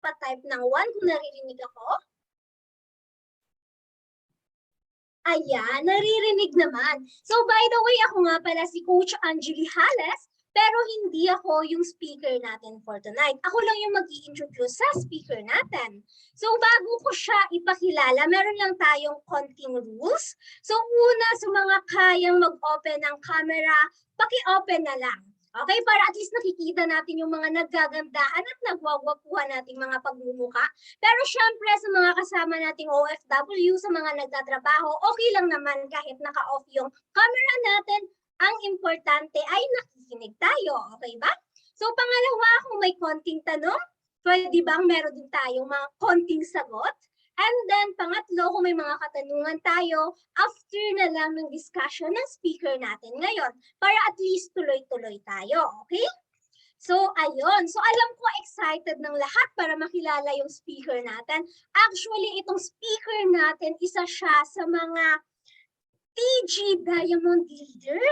pa-type ng 1 kung naririnig ako. Ayan, naririnig naman. So by the way, ako nga pala si Coach Angeli Hales, pero hindi ako yung speaker natin for tonight. Ako lang yung mag-i-introduce sa speaker natin. So bago ko siya ipakilala, meron lang tayong konting rules. So una, sa mga kayang mag-open ng camera, paki-open na lang. Okay, para at least nakikita natin yung mga naggagandaan at nagwawagpuhan nating mga pagmumukha. Pero syempre sa mga kasama nating OFW, sa mga nagtatrabaho, okay lang naman kahit naka-off yung camera natin. Ang importante ay nakikinig tayo, okay ba? So pangalawa, kung may konting tanong, pwede bang meron din tayong mga konting sagot? And then pangatlo, kung may mga katanungan tayo, after na lang ng discussion ng speaker natin ngayon, para at least tuloy-tuloy tayo, okay? So, ayun. So, alam ko excited ng lahat para makilala yung speaker natin. Actually, itong speaker natin, isa siya sa mga TG Diamond Leader.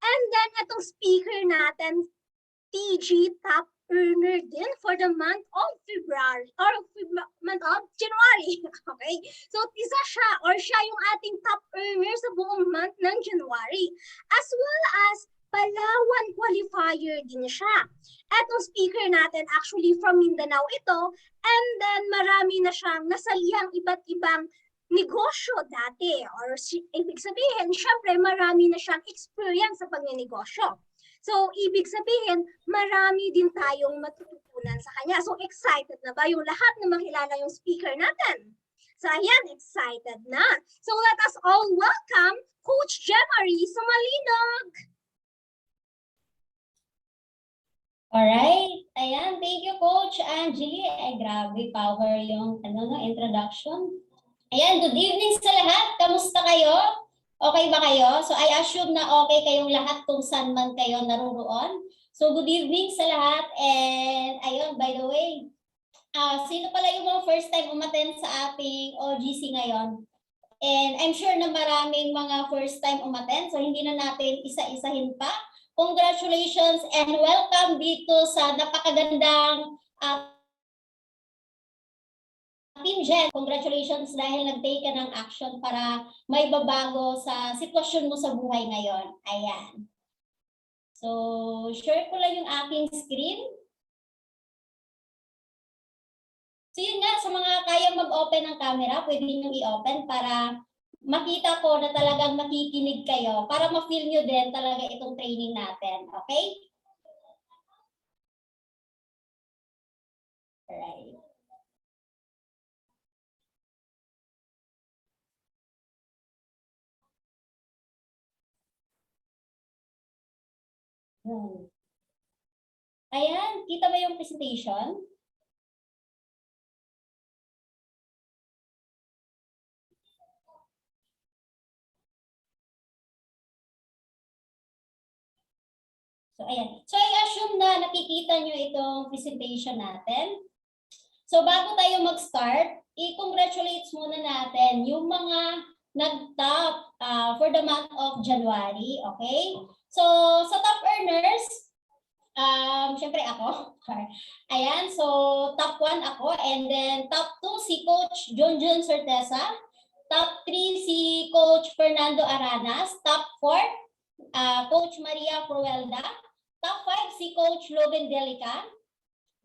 And then, itong speaker natin, TG Top Earner din for the month of February or month of January. Okay? So, isa siya or siya yung ating top earner sa buong month ng January. As well as Palawan qualifier din siya. Etong speaker natin actually from Mindanao ito, and then marami na siyang nasalihang iba't ibang negosyo dati, or ibig sabihin, syempre marami na siyang experience sa pagnenegosyo. So, ibig sabihin, marami din tayong matututunan sa kanya. So, excited na ba yung lahat na makilala yung speaker natin? So, ayan, excited na. So, let us all welcome Coach Jemarie Sumalinog. Alright, ayan, thank you Coach Angeli. Ay, grabe, power yung introduction. Ayan, good evening sa lahat. Kamusta kayo? Okay ba kayo? So I assume na okay kayong lahat kung saan man kayo naruroon. So good evening sa lahat. And ayun, by the way, sino pala yung mga first time umattend sa ating OGC ngayon? And I'm sure na maraming mga first time umattend. So hindi na natin isa-isahin pa. Congratulations and welcome dito sa napakagandang Team Jen. Congratulations dahil nag-take ka ng action para may babago sa sitwasyon mo sa buhay ngayon. Ayan. So, share ko lang yung aking screen. So yun nga, sa mga kayang mag-open ng camera, pwede nyo i-open para makita ko na talagang nakikinig kayo, para ma-feel nyo din talaga itong training natin. Okay? Alright. Ayan, kita ba yung presentation? So, ayan. So, I assume na nakikita nyo itong presentation natin. So, bago tayo mag-start, i-congratulates muna natin yung mga nag-top for the month of January. Okay? So, sa top earners, syempre ako. Ayan, so top 1 ako. And then top 2 si Coach Jonjon Certeza. Top 3 si Coach Fernando Aranas. Top 4, Coach Maria Fruelda. Top 5 si Coach Loven Delica.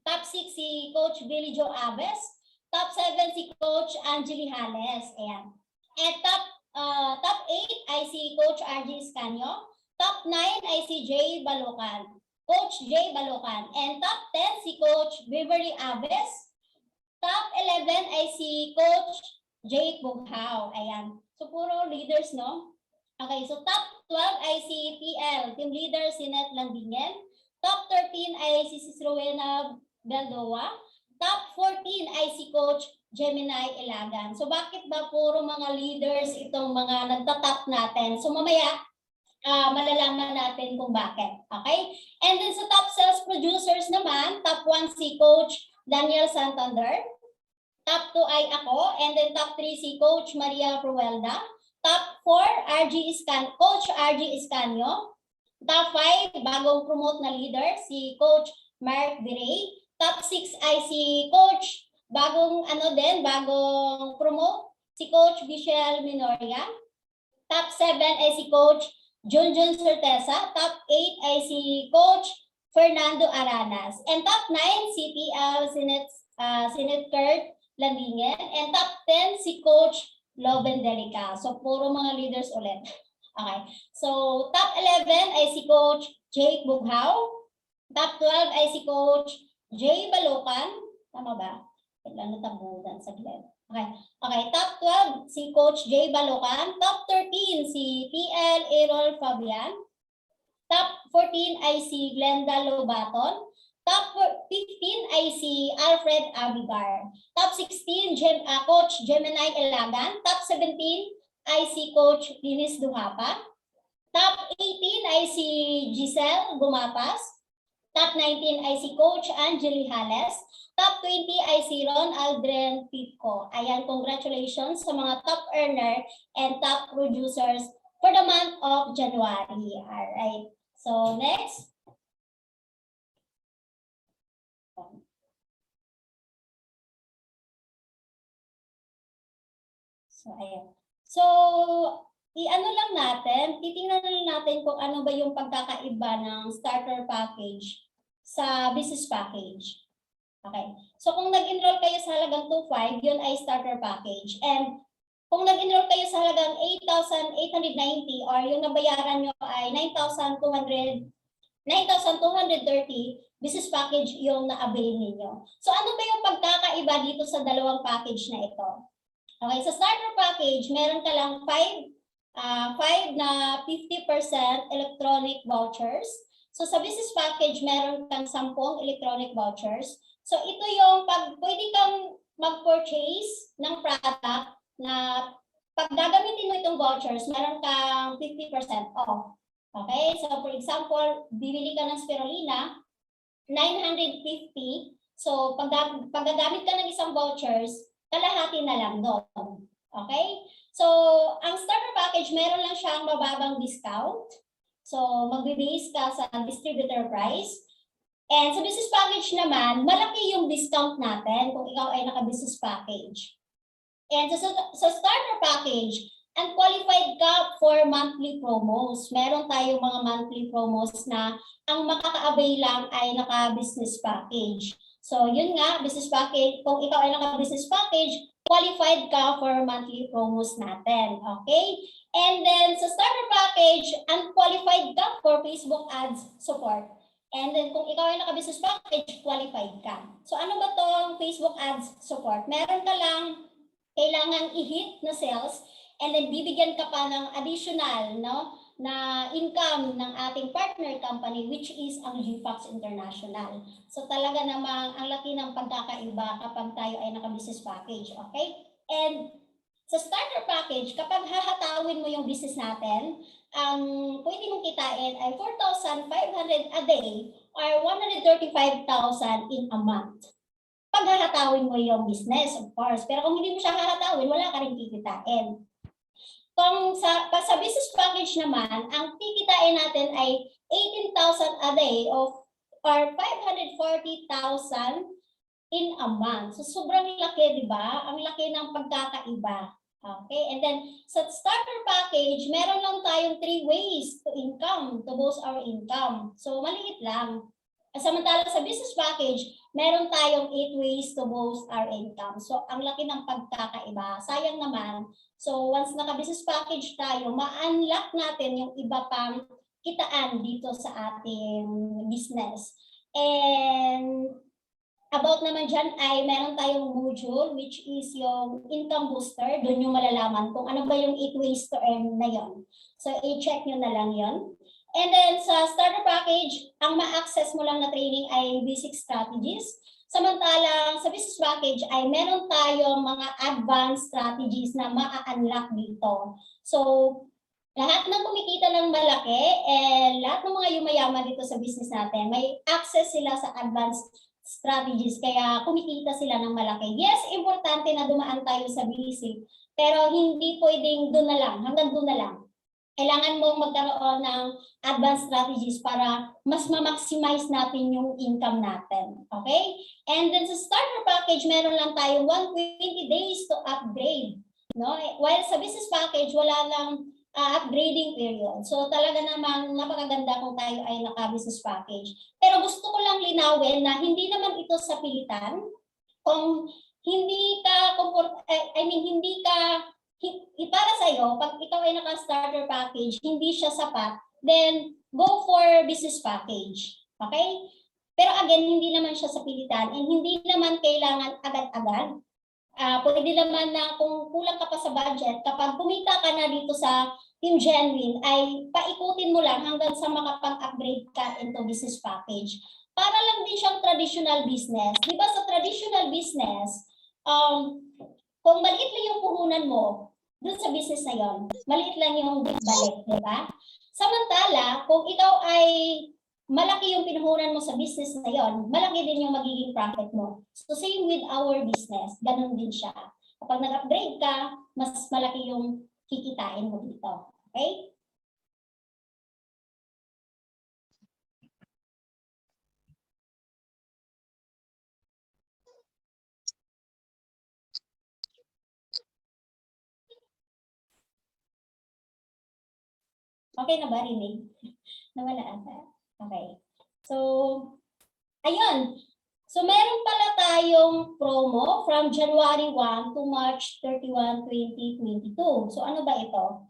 Top 6 si Coach Billy Joe Aves. Top 7 si Coach Angeli Hales. Ayan. And top 8 ay si Coach RG Escanio. Top 9 ay si Jay Balocan. Coach Jay Balocan. And top 10 si Coach Beverly Aves. Top 11 ay si Coach Jake Bughao. Ayan. So puro leaders, no? Okay, so top 12 ay si TL, team leader si Net Landingen. Top 13 ay si Sis Rowena Beldoa. Top 14 ay si Coach Gemini Ilagan. So bakit ba puro mga leaders itong mga nagtatap natin? So mamaya, malalaman natin kung bakit. Okay? And then sa top sales producers naman, top 1 si Coach Daniel Santander. Top 2 ay ako. And then top 3 si Coach Maria Fruelda. Top 4, Coach RG Escanio. Top 5, bagong promote na leader, si Coach Mark Viray. Top 6 ay si Coach bagong bagong promote, si Coach Michelle Minoria. Top 7 ay si Coach Junjun Certeza. Top 8 ay si Coach Fernando Aranas. And top 9, si TL Sinet Kurt Landingen. And top 10, si Coach Loben Delica. So, puro mga leaders ulit. Okay. So, top 11 ay si Coach Jake Bughaw. Top 12 ay si Coach Jay Balocan. Tama ba? Kailan natabunan sa glen. Okay. Okay. Top 12, si Coach Jay Balocan. Top 13, si TL Errol Fabian. Top 14 ay si Glenda Lobaton. Top 15 ay si Alfred Abigar. Top 16, Coach Gemini Elagan. Top 17 ay si Coach Linis Duhapa. Top 18 ay si Giselle Gumapas. Top 19 ay si Coach Angeli Hales. Top 20 ay si Ron Aldren Pitco. Ayan, congratulations sa mga top earner and top producers for the month of January. Alright. So, next. So, ayan. So, i-ano lang natin, titingnan lang natin kung ano ba yung pagkakaiba ng starter package sa business package. Okay. So, kung nag-enroll kayo sa halagang 2.5, yun ay starter package. And kung nag-enroll kayo sa halagang 8,890 or yung nabayaran nyo ay 9,230, business package yung na-avail ninyo. So, ano ba yung pagkakaiba dito sa dalawang package na ito? Okay, sa starter package, meron ka lang 5 na 50% electronic vouchers. So, sa business package, meron kang 10 electronic vouchers. So, ito yung pwede kang mag-purchase ng product na pag gagamitin mo itong vouchers, meron kang 50% off. Okay? So, for example, bibili ka ng spirulina, 950. So, pag gagamit ka ng isang vouchers, kalahati na lang doon. Okay? So, ang starter package, meron lang siyang mababang discount. So, magbe-base ka sa distributor price. And sa business package naman, malaki yung discount natin kung ikaw ay naka-business package. And sa starter package, unqualified ka for monthly promos. Meron tayong mga monthly promos na ang makaka-avail lang ay naka-business package. So, yun nga, business package. Kung ikaw ay naka-business package, qualified ka for monthly promos natin. Okay? And then, sa starter package, unqualified ka for Facebook ads support. And then, kung ikaw ay naka-business package, qualified ka. So, ano ba tong Facebook ads support? Meron ka lang kailangan i-hit na sales and then bibigyan ka pa ng additional na income ng ating partner company which is ang GFox International. So talaga namang ang laki ng pagkakaiba kapag tayo ay naka-business package, okay? And sa starter package, kapag hahatawin mo yung business natin, ang pwede mong kitain ay 4,500 a day or 135,000 in a month. Pag hahatawin mo yung business, of course. Pero kung hindi mo siya hahatawin, wala ka rin kikitain. Kung sa business package naman, ang kikitain natin ay 18,000 a day or 540,000 in a month. So, sobrang laki, di ba? Ang laki ng pagkakaiba. Okay? And then, sa starter package, meron lang tayong 3 ways to income, to boost our income. So, maliit lang. Samantala sa business package, meron tayong 8 ways to boost our income. So, ang laki ng pagkakaiba. Sayang naman. So, once naka-business package tayo, ma-unlock natin yung iba pang kitaan dito sa ating business. And about naman dyan ay meron tayong module which is yung income booster. Doon yung malalaman kung ano ba yung 8 ways to earn na yon. So, i-check nyo na lang yon. And then sa starter package, ang ma-access mo lang na training ay basic strategies. Samantalang sa business package ay meron tayong mga advanced strategies na ma-unlock dito. So, lahat ng kumikita ng malaki and lahat ng mga yumayaman dito sa business natin, may access sila sa advanced strategies kaya kumikita sila ng malaki. Yes, importante na dumaan tayo sa basic, pero hindi pwedeng doon na lang, hanggang doon na lang. kailangan mong magkaroon ng advanced strategies para mas ma-maximize natin yung income natin. Okay? And then sa starter package, meron lang tayong 120 days to upgrade. No? While sa business package, wala lang upgrading period. So talaga namang napakaganda kung tayo ay naka-business package. Pero gusto ko lang linawin na hindi naman ito sa pilitan. Kung hindi ka, hindi ka para sa iyo, pag ikaw ay naka-starter package, hindi siya sapat, then go for business package. Okay? Pero again, hindi naman siya sa pilitan and hindi naman kailangan agad-agad. Pwede naman na kung kulang ka pa sa budget, kapag kumita ka na dito sa Team Genuine, ay paikutin mo lang hanggang sa makapag-upgrade ka into business package. Para lang din siyang traditional business. Di ba sa traditional business, kung maliit lang yung puhunan mo, dun sa business na yon, maliit lang yung balik, di ba? Samantala, kung ikaw ay malaki yung pinuhunan mo sa business na yon, malaki din yung magiging profit mo. So same with our business, ganun din siya. Kapag nag-upgrade ka, mas malaki yung kikitain mo dito. Okay? Okay na ba, rinig? Nawala ata. Okay. So, ayun. So, meron pala tayong promo from January 1 to March 31, 2022. So, ano ba ito?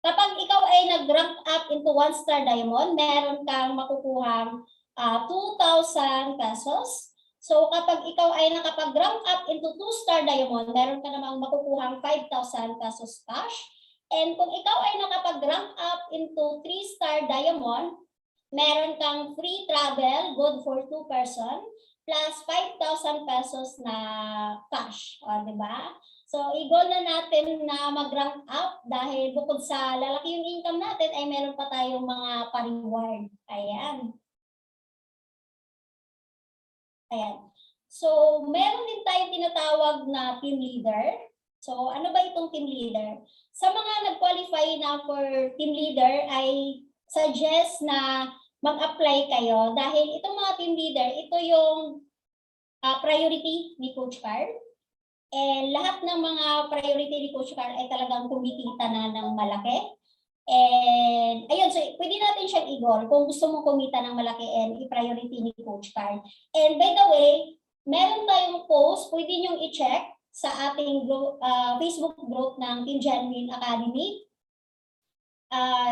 Kapag ikaw ay nag-rank up into 1-star diamond, meron kang makukuhang 2,000 pesos. So, kapag ikaw ay nakapag-rank up into 2-star diamond, meron ka namang makukuhang 5,000 pesos cash. And kung ikaw ay nakapag-rank up into 3-star diamond, meron kang free travel, good for 2 person, plus 5,000 pesos na cash. O, diba? So, i-goal na natin na mag-rank up dahil bukod sa lalaki yung income natin, ay meron pa tayong mga pa-reward. Ayan. Ayan. So, meron din tayong tinatawag na team leader. So, ano ba itong team leader? Sa mga nag-qualify na for team leader, ay suggest na mag-apply kayo dahil itong mga team leader, ito yung priority ni Coach Carl. And lahat ng mga priority ni Coach Carl ay talagang kumikita na ng malaki. And ayun, so pwede natin siyang i-goal kung gusto mong kumita ng malaki and i-priority ni Coach Carl. And by the way, meron tayong post, pwede niyong i-check sa ating group, Facebook group ng Team Genuine Academy.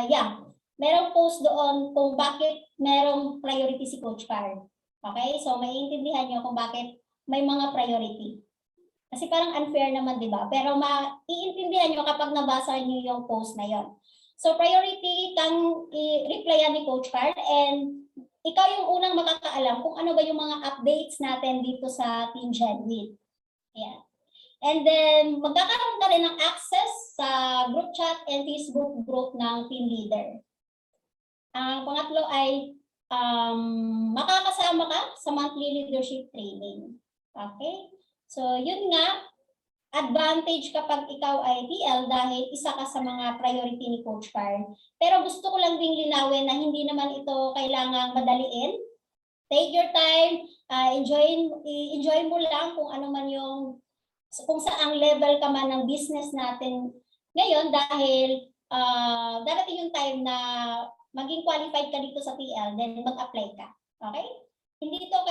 Yeah, merong post doon kung bakit merong priority si Coach Carl. Okay, so maiintindihan niyo kung bakit may mga priority. Kasi parang unfair naman, di ba? Pero maiintindihan niyo kapag nabasa niyo yung post na yon. So priority kang i-replyan ni Coach Carl and ikaw yung unang makakaalam kung ano ba yung mga updates natin dito sa Team Genuine. Ayan. And then, magkakaroon ka rin ng access sa group chat and Facebook group ng team leader. Ang pangatlo ay makakasama ka sa monthly leadership training. Okay? So, yun nga, advantage kapag ikaw ay TL dahil isa ka sa mga priority ni Coach Carl. Pero gusto ko lang ding linawin na hindi naman ito kailangang madaliin. Take your time, enjoy mo lang kung ano man yung kung saang level ka man ng business natin ngayon dahil darating yung time na maging qualified ka dito sa TL, then mag-apply ka. Okay? Hindi to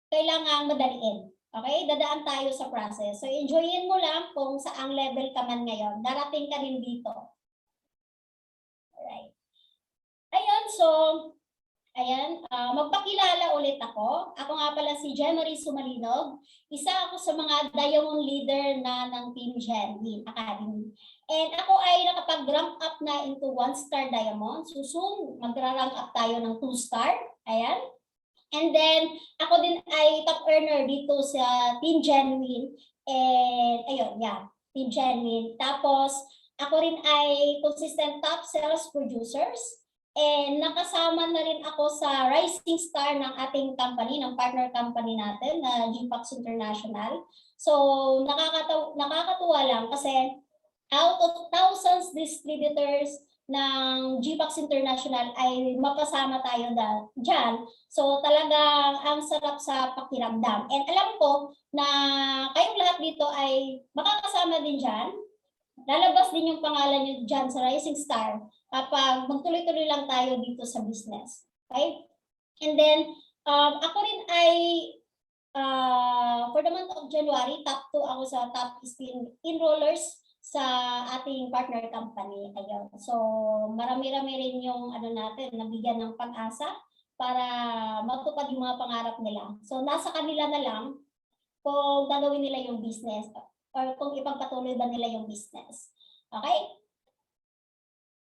kailangan madaliin. Okay? Dadaan tayo sa process. So enjoyin mo lang kung saang level ka man ngayon. Darating ka rin dito. Alright. Ayun, so ayan, magpakilala ulit ako. Ako nga pala si Jemarie Sumalinog. Isa ako sa mga diamond leader na ng Team Genuine Academy. And ako ay nakapag-rank up na into 1-star diamond. So soon, mag-rank up tayo ng 2-star. Ayan. And then, ako din ay top earner dito sa Team Genuine. And ayun, yeah, Team Genuine. Tapos, ako rin ay consistent top sales producers. And nakasama na rin ako sa rising star ng ating company, ng partner company natin na GPAX International. So nakakatuwa lang kasi out of thousands distributors ng GPAX International ay mapasama tayo dyan. So talagang ang sarap sa pakiramdam. And alam ko na kayong lahat dito ay makakasama din dyan. Lalabas din yung pangalan nyo dyan sa Rising Star kapag magtuloy-tuloy lang tayo dito sa business. Okay? And then, ako rin ay for the month of January, top 2 ako sa top enrollers sa ating partner company. Ayun. So, marami-rami rin yung natin, nabigyan ng pag-asa para matupad yung mga pangarap nila. So, nasa kanila na lang kung gagawin nila yung business or kung ipagpatuloy ba nila yung business. Okay?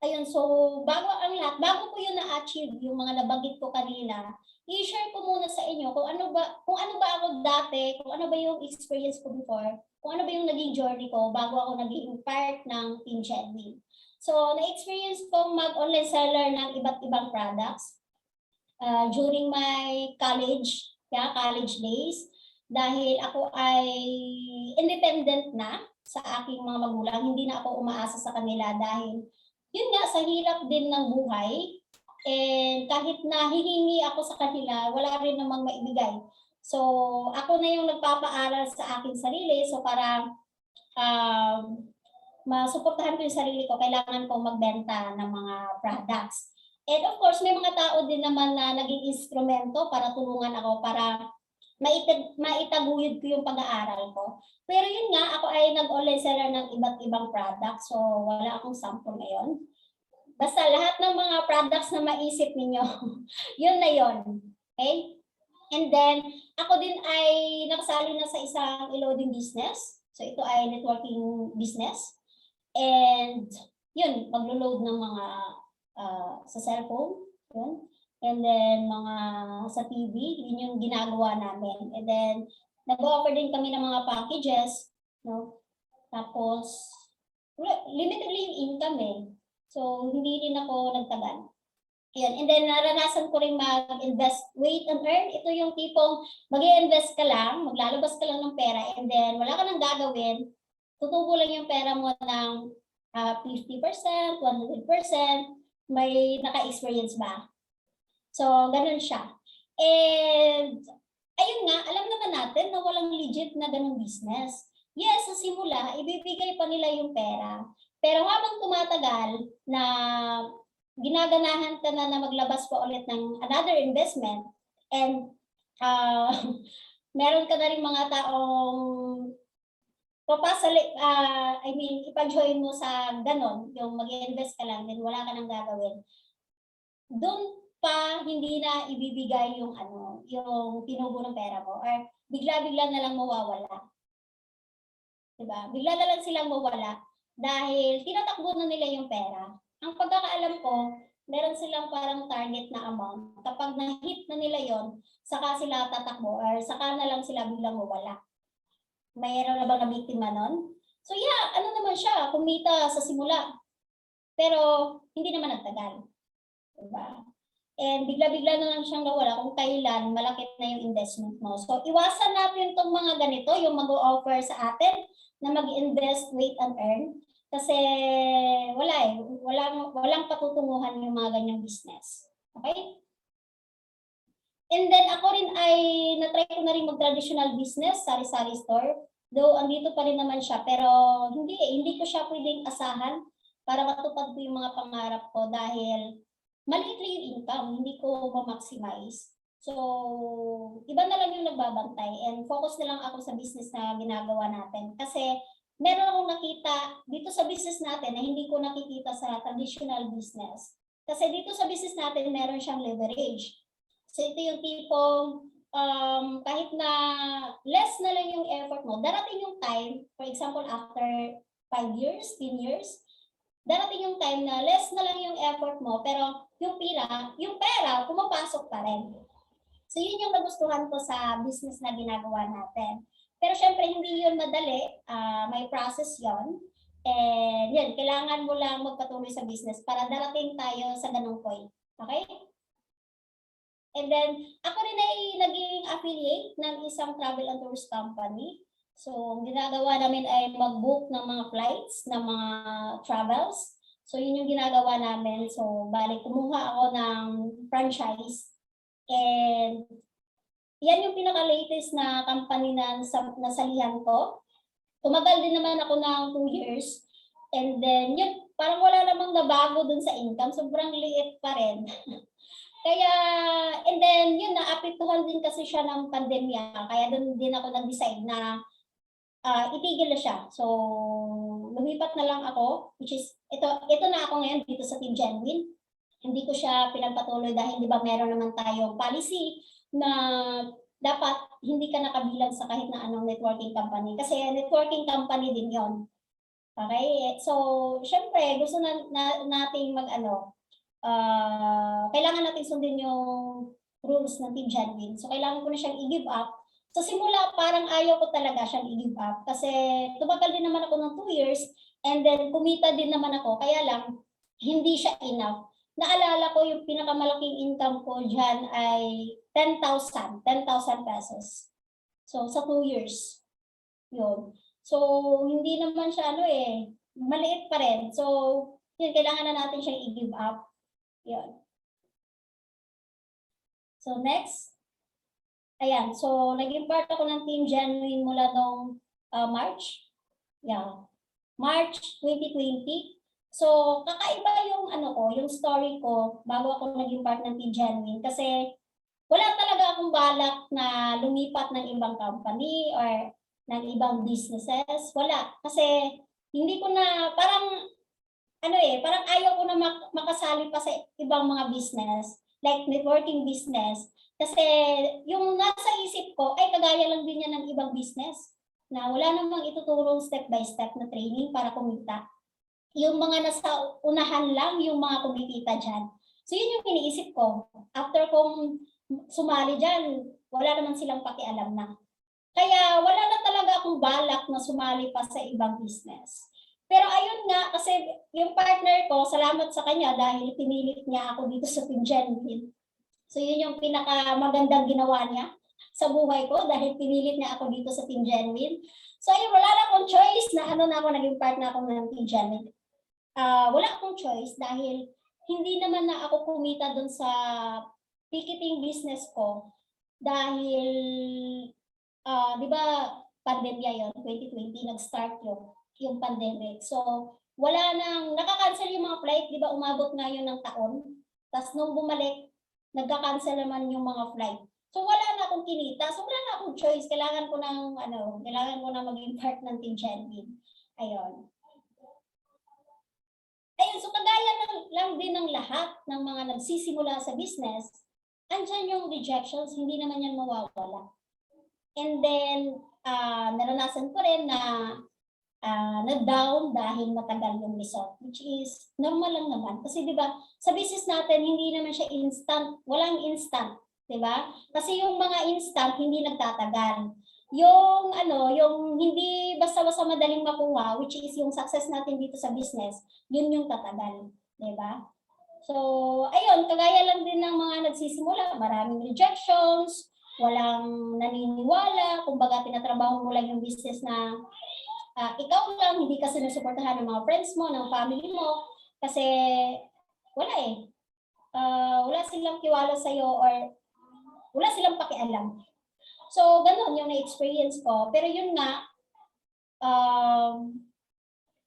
Ayun, so bago ang lahat, bago ko yun na-achieve, yung mga nabanggit ko kanina, i-share ko muna sa inyo kung ano ba ako dati, kung ano ba yung experience ko before, kung ano ba yung naging journey ko bago ako naging part ng Team Jedwin. So, na-experience kong mag-online seller ng iba't ibang products during my college days, dahil ako ay independent na sa aking mga magulang, hindi na ako umaasa sa kanila dahil yun nga, sa hirap din ng buhay, and kahit na hihingi ako sa kanila, wala rin namang maibigay. So, ako na yung nagpapaaral sa aking sarili. So, para masuportahan ko yung sarili ko, kailangan kong magbenta ng mga products. And of course, may mga tao din naman na naging instrumento para tulungan ako, para maitaguyod ko yung pag-aaral ko. Pero yun nga, ako ay nag-online seller ng iba't ibang products. So, wala akong sample ngayon. Basta lahat ng mga products na maisip ninyo, yun na yun. Okay? And then, ako din ay nakasali na sa isang e-loading business. So, ito ay networking business. And, yun, maglo-load ng mga sa cellphone. Yun. And then, mga sa TV, yun yung ginagawa namin. And then, nag-offer din kami ng mga packages. No? Tapos, limited yung income eh. So, hindi rin ako nagtagal. Ayan. And then, naranasan ko rin mag-invest, wait and earn. Ito yung tipong mag-i-invest ka lang, maglalabas ka lang ng pera, and then wala ka nang gagawin, tutubo lang yung pera mo ng 50%, 100%, may naka-experience ba? So, ganun siya. And, ayun nga, alam naman natin na walang legit na ganung business. Yes, sa simula, ibibigay pa nila yung pera. Pero habang tumatagal na ginaganahan ka na maglabas pa ulit ng another investment, and meron ka na rin mga taong papasali, ipa-join mo sa ganon, yung mag-invest ka lang, then wala ka nang gagawin. Doon pa hindi na ibibigay yung yung tinubo ng pera mo, or bigla-bigla na lang mawawala. Diba? Bigla na lang silang mawala dahil tinatakbo na nila yung pera. Ang pagkakaalam ko, meron silang parang target na amount. Kapag na-hit na nila yon, saka sila tatakbo or saka na lang sila biglang mawala. Mayroon na bang nabiktima nun? So yeah, naman siya, kumita sa simula. Pero hindi naman nagtagal. Diba? And bigla-bigla na lang siyang nawala kung kailan malaki na yung investment mo. So iwasan natin itong mga ganito, yung mag-o-offer sa atin na mag-invest, wait and earn. Kasi walang patutunguhan yung mga ganyang business. Okay? And then ako rin ay na-try ko na rin mag-traditional business, sari-sari store. Though andito pa rin naman siya, pero hindi ko siya pwedeng asahan para matupad ko yung mga pangarap ko dahil maliit lang yung income, hindi ko ma-maximize. So, iba na lang yung nagbabantay and focus na lang ako sa business na ginagawa natin. Kasi meron akong nakita dito sa business natin na hindi ko nakikita sa traditional business. Kasi dito sa business natin, meron siyang leverage. So, ito yung tipong kahit na less na lang yung effort mo, darating yung time, for example, after 5 years, 10 years, darating yung time na less na lang yung effort mo, pero yung pera, pumapasok pa rin. So yun yung nagustuhan ko sa business na ginagawa natin. Pero syempre, hindi yun madali. May process yon. And yun, kailangan mo lang magpatuloy sa business para darating tayo sa ganung point. Okay? And then, ako rin ay naging affiliate ng isang travel and tourist company. So, ang ginagawa namin ay mag-book ng mga flights, ng mga travels. So, yun yung ginagawa namin. So, balik kumuha ako ng franchise. And yan yung pinaka-latest na company na nasalihan ko. Tumagal din naman ako ng 2 years. And then, yun, parang wala namang nabago dun sa income. Sobrang liit pa rin. Kaya, and then, yun, naapektuhan din kasi siya ng pandemya. Kaya dun din ako nag-decide na itigil na siya. So, lumipat na lang ako, which is, ito na ako ngayon dito sa Team Genuine. Hindi ko siya pinagpatuloy dahil di ba meron naman tayong policy na dapat hindi ka nakabilang sa kahit na anong networking company. Kasi networking company din yon. Okay? So, syempre, gusto nating kailangan natin sundin yung rules ng Team Genuine. So, kailangan ko na siyang i-give up. Sa simula, parang ayaw ko talaga siyang i-give up. Kasi tumagal din naman ako ng 2 years and then kumita din naman ako. Kaya lang, hindi siya enough. Naalala ko yung pinakamalaking income ko dyan ay 10,000 pesos. So, sa 2 years. Yun. So, hindi naman siya maliit pa rin. So, yun, kailangan na natin siyang i-give up. Yun. So, next. Ayan, so naging part ako ng Team Genuine mula noong March. Yeah. March 2020. So, kakaiba yung yung story ko bago ako naging part ng Team Genuine kasi wala talaga akong balak na lumipat ng ibang company or ng ibang businesses. Wala. Kasi hindi ko na, parang ayaw ko na makasali pa sa ibang mga business, like networking business. Kasi yung nasa isip ko ay kagaya lang din yan ng ibang business na wala namang ituturong step by step na training para kumita. Yung mga nasa unahan lang yung mga kumikita dyan. So yun yung iniisip ko. After kong sumali dyan, wala naman silang pakialam na. Kaya wala na talaga akong balak na sumali pa sa ibang business. Pero ayun nga, kasi yung partner ko, salamat sa kanya dahil pinilit niya ako dito sa Team Genuine. So yun yung pinakamagandang ginawa niya sa buhay ko dahil pinilit niya ako dito sa Team Genuine. So ayun, wala na akong choice na naging part na ako ng Team Genuine. Wala akong choice dahil hindi naman na ako kumita dun sa ticketing business ko dahil, di ba, pandemya yon 2020, nag-start yung pandemic. So, wala nang, nakakancel yung mga flight, di ba, umabot nga yun ng taon. Tapos nung bumalik, nagka-cancel naman yung mga flight. So wala na akong kinita. So wala na akong choice. Kailangan ko na maging part ng Team Genuine. Ayun. Ayun, so kagaya lang din ng lahat ng mga nagsisimula sa business, andyan yung rejections, hindi naman yan mawawala. And then, naranasan ko rin na na-down dahil matagal yung result, which is normal lang naman. Kasi di ba, sa business natin, hindi naman siya instant, walang instant, di ba? Kasi yung mga instant, hindi nagtatagal. Yung hindi basta-basta madaling makuha, which is yung success natin dito sa business, yun yung tatagal, di ba? So, ayun, kagaya lang din ng mga nagsisimula, maraming rejections, walang naniniwala, kumbaga tinatrabaho mo lang yung business na ikaw lang, hindi ka sinusuportahan ng mga friends mo, ng family mo, kasi wala wala silang tiwala sa'yo or wala silang pakialam. So, ganun yung na-experience ko. Pero yun nga,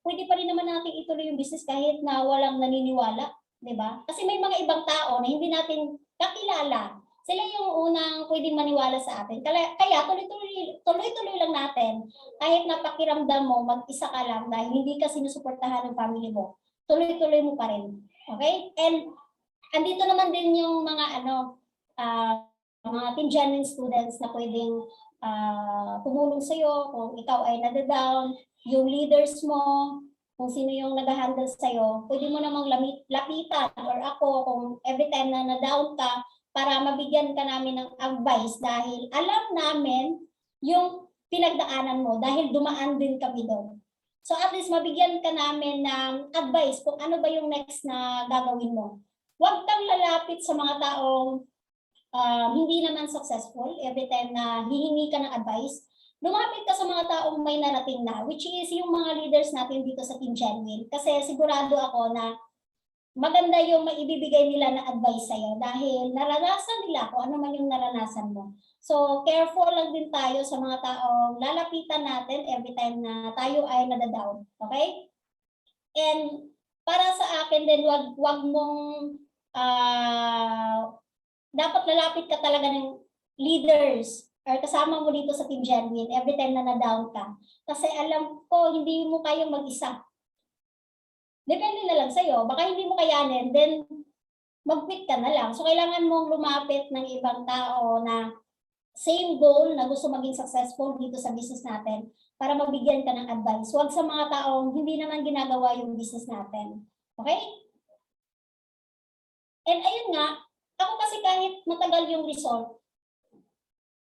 pwede pa rin naman natin ituloy yung business kahit na walang naniniwala, di ba? Kasi may mga ibang tao na hindi natin kakilala. Sila yung unang pwedeng maniwala sa atin. Kaya tuloy-tuloy lang natin. Kahit napakiramdam mo, mag-isa ka lang dahil hindi ka sinusuportahan ng family mo, tuloy-tuloy mo pa rin. Okay? And andito naman din yung mga mga Team Genuine students na pwedeng tumulong sa'yo kung ikaw ay nadadown, yung leaders mo, kung sino yung nag-handle sa'yo, pwede mo namang lapitan or ako kung every time na na-down ka, para mabigyan ka namin ng advice dahil alam namin yung pinagdaanan mo dahil dumaan din kami doon. So at least mabigyan ka namin ng advice kung ano ba yung next na gagawin mo. Huwag kang lalapit sa mga taong hindi naman successful every time na hihingi ka ng advice. lumapit ka sa mga taong may narating na, which is yung mga leaders natin dito sa Team Genuine. Kasi sigurado ako na maganda yung maibibigay nila na advice sa'yo dahil naranasan nila kung ano man yung naranasan mo. So, careful lang din tayo sa mga taong lalapitan natin every time na tayo ay nadadown. Okay? And para sa akin din, wag mong dapat lalapit ka talaga ng leaders or kasama mo dito sa Team Genuine every time na na-down ka. Kasi alam ko, hindi mo kayang mag-isa. Depende na lang sa'yo. Baka hindi mo kayanin, then mag-quit ka na lang. So, kailangan mong lumapit ng ibang tao na same goal na gusto maging successful dito sa business natin para mabigyan ka ng advice. Huwag sa mga taong hindi naman ginagawa yung business natin. Okay? And ayun nga, ako kasi kahit matagal yung result,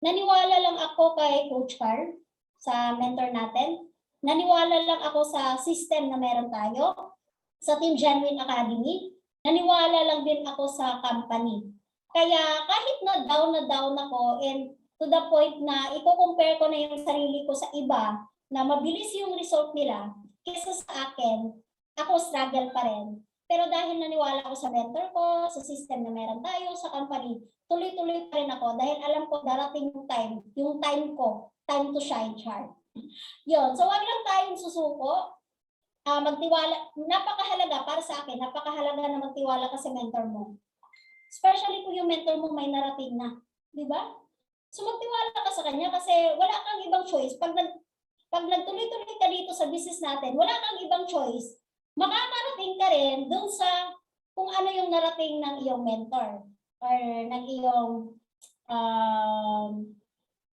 naniwala lang ako kay Coach Carl, sa mentor natin. Naniwala lang ako sa system na meron tayo, sa Team Genuine Academy. Naniwala lang din ako sa company. Kaya kahit na down ako, and to the point na i-compare ko na yung sarili ko sa iba, na mabilis yung result nila, kesa sa akin, ako struggle pa rin. Pero dahil naniwala ako sa mentor ko, sa system na meron tayo, sa company, tuloy-tuloy pa rin ako dahil alam ko darating yung time ko, time to shine, Char. Yun. So, wag lang tayong susuko. Magtiwala, napakahalaga para sa akin, napakahalaga na magtiwala ka sa mentor mo. Especially kung yung mentor mo may narating na. Di ba? So, magtiwala ka sa kanya kasi wala kang ibang choice. Pag nagtuloy-tuloy ka dito sa business natin, wala kang ibang choice. Makakarating ka rin dun sa kung ano yung narating ng iyong mentor or ng iyong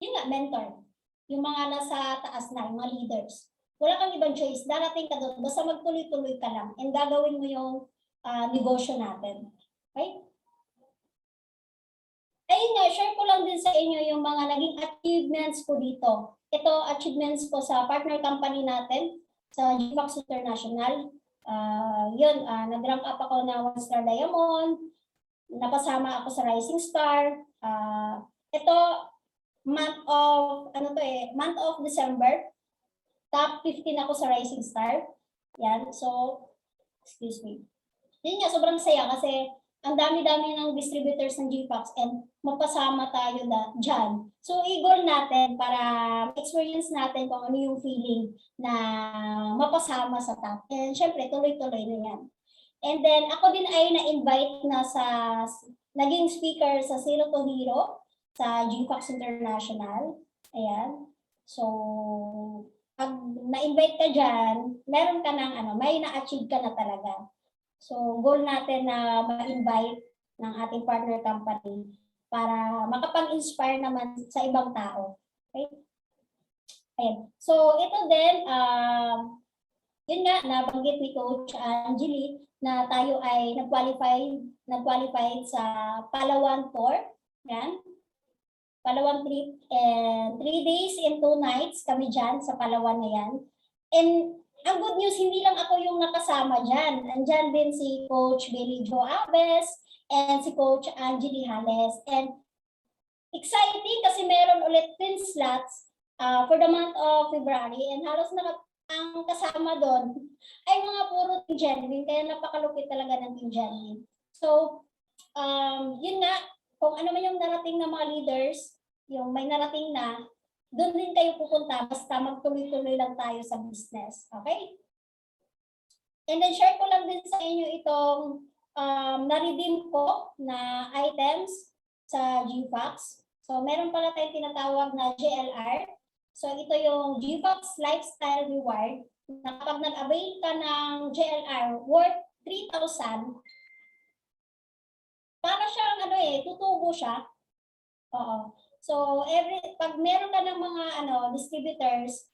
yun nga, mentor. Yung mga nasa taas na, yung mga leaders. Wala kang ibang choice. Darating ka doon. Basta magtuloy-tuloy ka lang and gagawin mo yung negosyo natin. Okay? Ayun nga, share ko lang din sa inyo yung mga naging achievements ko dito. Ito, achievements ko sa partner company natin, sa GFAX International. Nag-rank up ako na 1-star diamond, napasama ako sa Rising Star. Ito, month of December, top 15 ako sa Rising Star. Yan, so, excuse me. Yun nga, sobrang saya kasi ang dami-dami ng distributors ng GFAX and mapasama tayo dyan. So, i-goal natin para experience natin kung ano yung feeling na mapasama sa top. And syempre, tuloy-tuloy na yan. And then, ako din ay na-invite na naging speaker sa Zero to Hero sa GFAX International. Ayan. So, pag na-invite ka dyan, meron ka ng may na-achieve ka na talaga. So, goal natin na ma-invite ng ating partner company para makapag-inspire naman sa ibang tao. Okay? Ayan. So, ito din, yun nga, nabanggit ni Coach Angeli na tayo ay nag-qualify sa Palawan Tour. Yan. Palawan trip, and 3 days and 2 nights kami dyan sa Palawan na yan. And ang good news, hindi lang ako yung nakasama dyan. Andyan din si Coach Billy Jo Aves and si Coach Angeli Hales. And exciting kasi meron ulit 10 slots for the month of February. And halos ang kasama doon ay mga puro Team Genuine. Kaya napakalupit talaga ng Team Genuine. So, yun nga, kung ano man yung narating na mga leaders, yung may narating na, doon din kayo pupunta, basta magtuloy-tuloy lang tayo sa business. Okay? And then share ko lang din sa inyo itong na-redeem ko na items sa GFAX. So meron pala tayong tinatawag na GLR. So ito yung GFAX Lifestyle Reward. Na kapag nag-avail ka ng GLR worth 3,000, para siyang tutubo siya. Oo. So, pag meron ka ng mga distributors,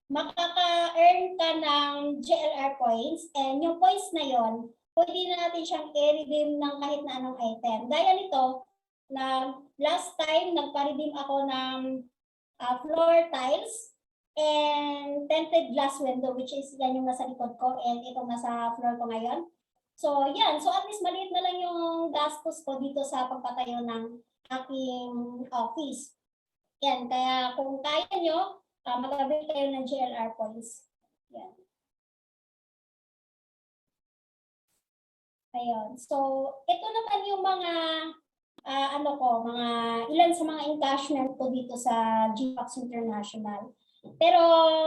makaka-earn ka ng GLR points, and yung points na yon, pwede na natin siyang i-redeem ng kahit na anong item. Gaya nito, na last time, nagpa-redeem ako ng floor tiles and tinted glass window, which is yan yung nasa likod ko, and itong nasa floor ko ngayon. So, yan. So, at least maliit na lang yung gastos ko dito sa pagpatayo ng aking office. Yan, kaya kung kaya nyo, mag-avail kayo ng GLR points. Yan. Ayun. So, ito naman yung mga mga ilan sa mga encashment ko dito sa GPAX International. Pero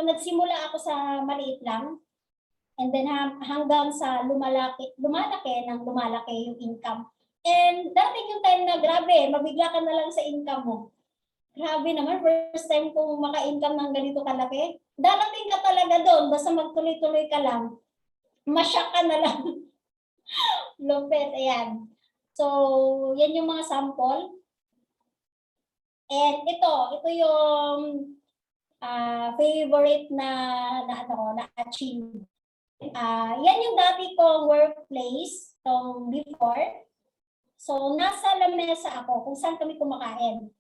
nagsimula ako sa maliit lang. And then hanggang sa lumalaki yung income. And dating yung time na grabe, mabigla ka na lang sa income mo. Grabe naman, first time kong maka-income ng ganito kalaki. Darating ka talaga doon, basta magtuloy-tuloy ka lang. Masyak ka na lang. Lupit, ayan. So, yan yung mga sample. And ito yung favorite na achieve. Yan yung dati kong workplace before. So, nasa lamesa ako kung saan kami kumakain.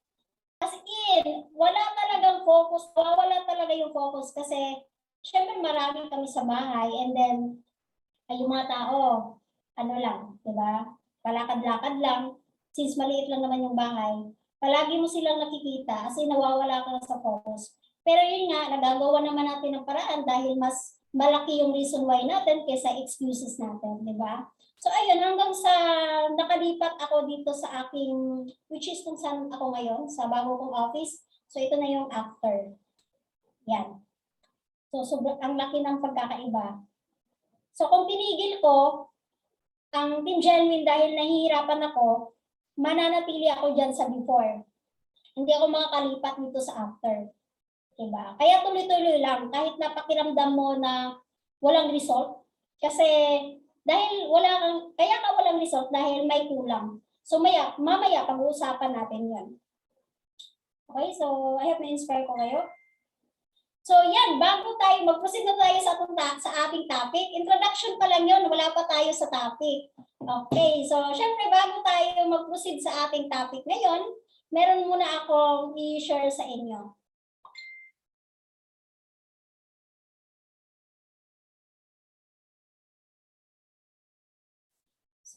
As in, wala talagang focus. Wala talaga yung focus kasi syempre marami kami sa bahay and then yung mga tao, di ba? Palakad-lakad lang. Since maliit lang naman yung bahay, palagi mo silang nakikita as in nawawala ka sa focus. Pero yun nga, nagagawa naman natin ng paraan dahil mas malaki yung reason why natin kaysa excuses natin, di ba? So ayun, hanggang sa nakalipat ako dito sa aking, which is kung saan ako ngayon, sa bago kong office. So ito na yung after. Yan. So ang laki ng pagkakaiba. So kung pinigil ko, ang Team Genuine dahil nahihirapan ako, mananatili ako dyan sa before. Hindi ako makakalipat dito sa after. Diba? Kaya tuloy-tuloy lang, kahit napakiramdam mo na walang result. Kasi dahil kaya ka walang result dahil may kulang. So mamaya pag-uusapan natin yan. Okay, so I hope na-inspire ko kayo. So yan, bago tayo, mag-proceed na tayo sa ating topic. Introduction pa lang yun, wala pa tayo sa topic. Okay, so syempre bago tayo mag-proceed sa ating topic ngayon, meron muna akong i-share sa inyo.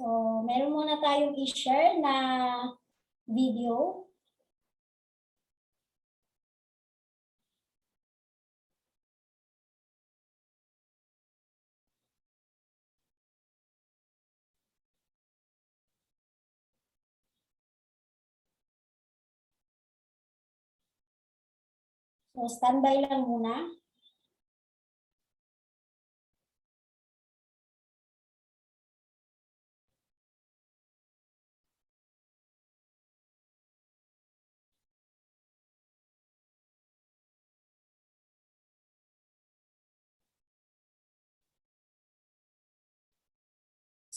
So, meron muna tayong i-share na video. So, standby lang muna.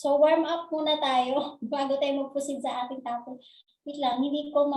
So, warm up muna tayo bago tayo mag-proceed sa ating topic. Wait lang, hindi ko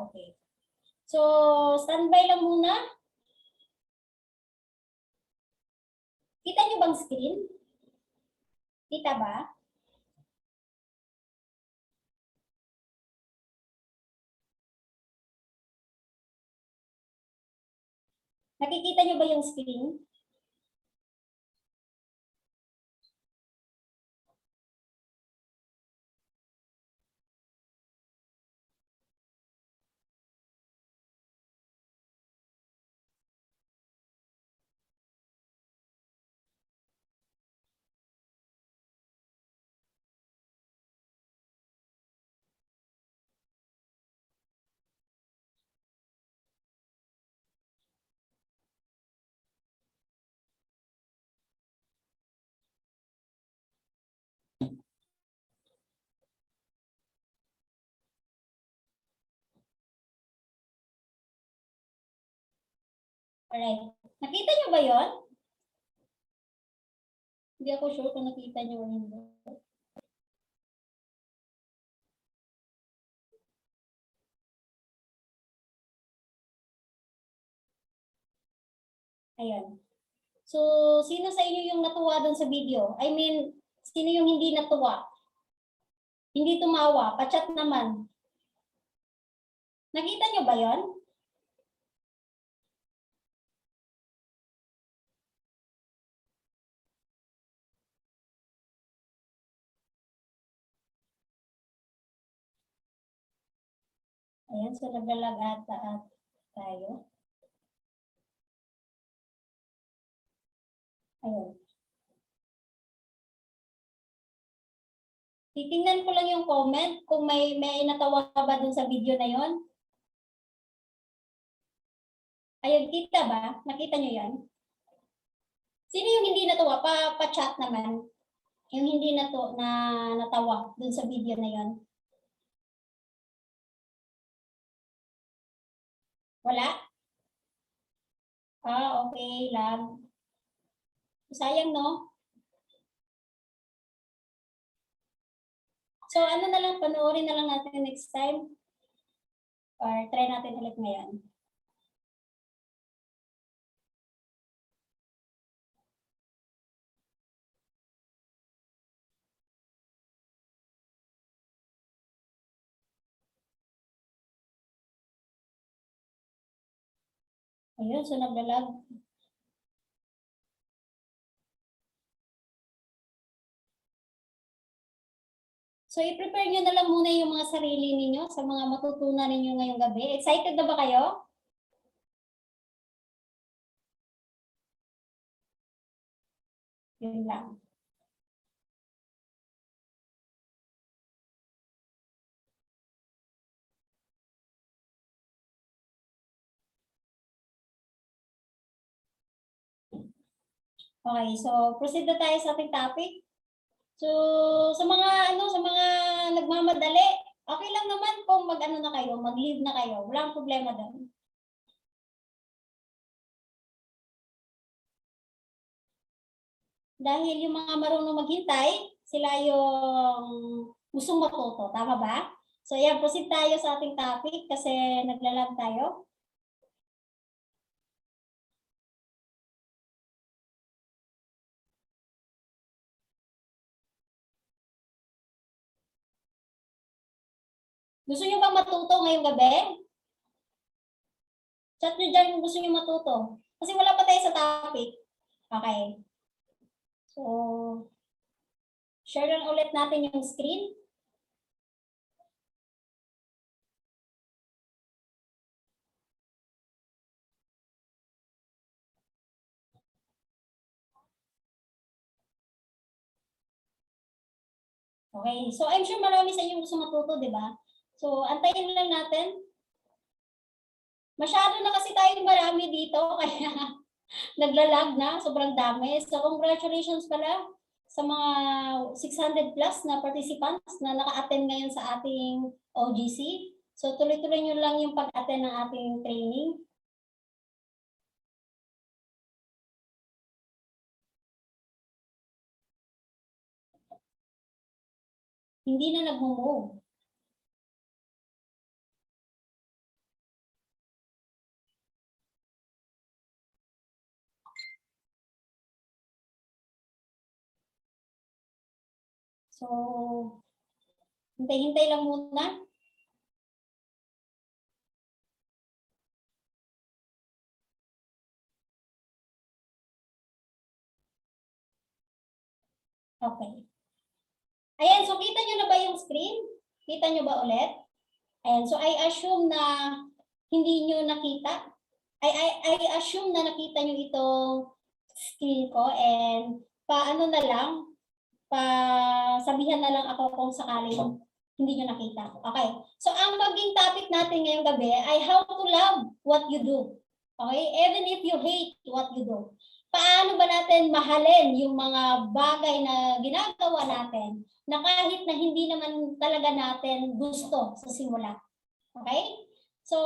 okay. So, standby lang muna. Kita nyo bang screen? Kita ba? Nakikita nyo ba yung screen? Alright. Nakita nyo ba yon? Hindi ako sure kung nakita nyo o hindi. Ayan. So, sino sa inyo yung natuwa doon sa video? I mean, sino yung hindi natuwa? Hindi tumawa, pa-chat naman. Nakita nyo ba yon? Ayan, so naglalag ata tayo. Ayan. Titingnan ko lang yung comment kung may natawa ba dun sa video na yon. Ayun, kita ba? Nakita nyo yan? Sino yung hindi natawa? Pa-chat naman. Yung hindi natawa dun sa video na yon. Wala? Okay lang. Sayang, no? So, ano na lang, panoorin na lang natin next time. Or try natin ulit ngayon. Ayun, so naglalag. So, i-prepare nyo na lang muna yung mga sarili ninyo sa mga matutunan ninyo ngayong gabi. Excited na ba kayo? Yun lang. Okay, so proceed na tayo sa ating topic. So, sa mga nagmamadali, okay lang naman kung na kayo, mag-leave na kayo. Walang problema doon. Dahil yung mga marunong maghintay, sila yung gustong matuto. Tama ba? So, yan, proceed tayo sa ating topic kasi naglalag tayo. Gusto nyo bang matuto ngayong gabi? Chat nyo dyan kung gusto nyo matuto. Kasi wala pa tayo sa topic. Okay. So, share lang ulit natin yung screen. Okay, so I'm sure marami sa inyo gusto matuto, di ba? So, antayin lang natin. Masyado na kasi tayong marami dito, kaya naglalag na, sobrang dami. So, congratulations pala sa mga 600 plus na participants na naka-attend ngayon sa ating OGC. So, tuloy-tuloy nyo lang yung pag-attend ng ating training. Hindi na nag-move. So, hintay-hintay lang muna. Okay. Ayan, so kita nyo na ba yung screen? Kita nyo ba ulit? Ayan, so I assume na hindi nyo nakita. I assume na nakita nyo itong screen ko and paano na lang, sabihan na lang ako kung sakaling hindi nyo nakita. Okay, so ang maging topic natin ngayong gabi ay how to love what you do. Okay, even if you hate what you do. Paano ba natin mahalin yung mga bagay na ginagawa natin na kahit na hindi naman talaga natin gusto sa simula. Okay? So,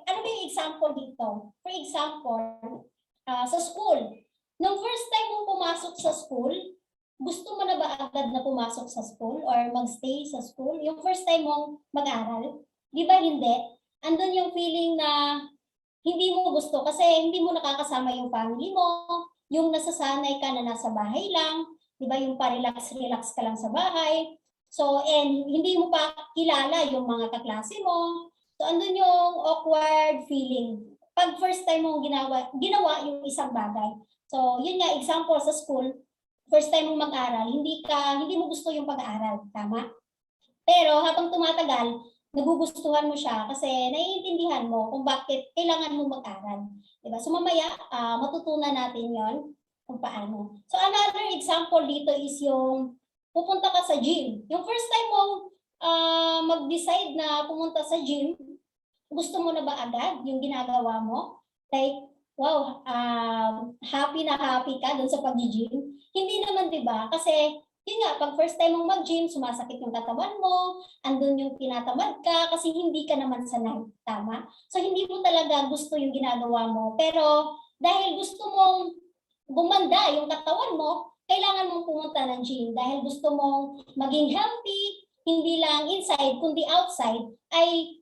ano ba yung example dito? For example, sa school. Nung first time mong pumasok sa school, gusto mo na ba agad na pumasok sa school or magstay sa school? Yung first time mong mag-aral? Di ba hindi? Andun yung feeling na hindi mo gusto kasi hindi mo nakakasama yung family mo, yung nasasanay ka na nasa bahay lang, di ba, yung pa-relax-relax ka lang sa bahay. So, and hindi mo pa kilala yung mga kaklase mo. So, andun yung awkward feeling. Pag first time mong ginawa yung isang bagay. So, yun nga, example sa school, first time mong mag-aral, hindi mo gusto yung pag-aaral, tama? Pero habang tumatagal, nagugustuhan mo siya kasi naiintindihan mo kung bakit kailangan mo mag-aral. Diba? So mamaya, matutunan natin yon kung paano. So another example dito is yung pupunta ka sa gym. Yung first time mong mag-decide na pumunta sa gym, gusto mo na ba agad yung ginagawa mo? Like, wow, happy na happy ka dun sa pag-gym? Hindi naman, di ba? Kasi yun nga, pag first time mong mag-gym, sumasakit yung katawan mo, andun yung tinatamad ka kasi hindi ka naman sanay. Tama? So, hindi mo talaga gusto yung ginagawa mo. Pero, dahil gusto mong gumanda yung katawan mo, kailangan mong pumunta ng gym. Dahil gusto mong maging healthy, hindi lang inside, kundi outside, ay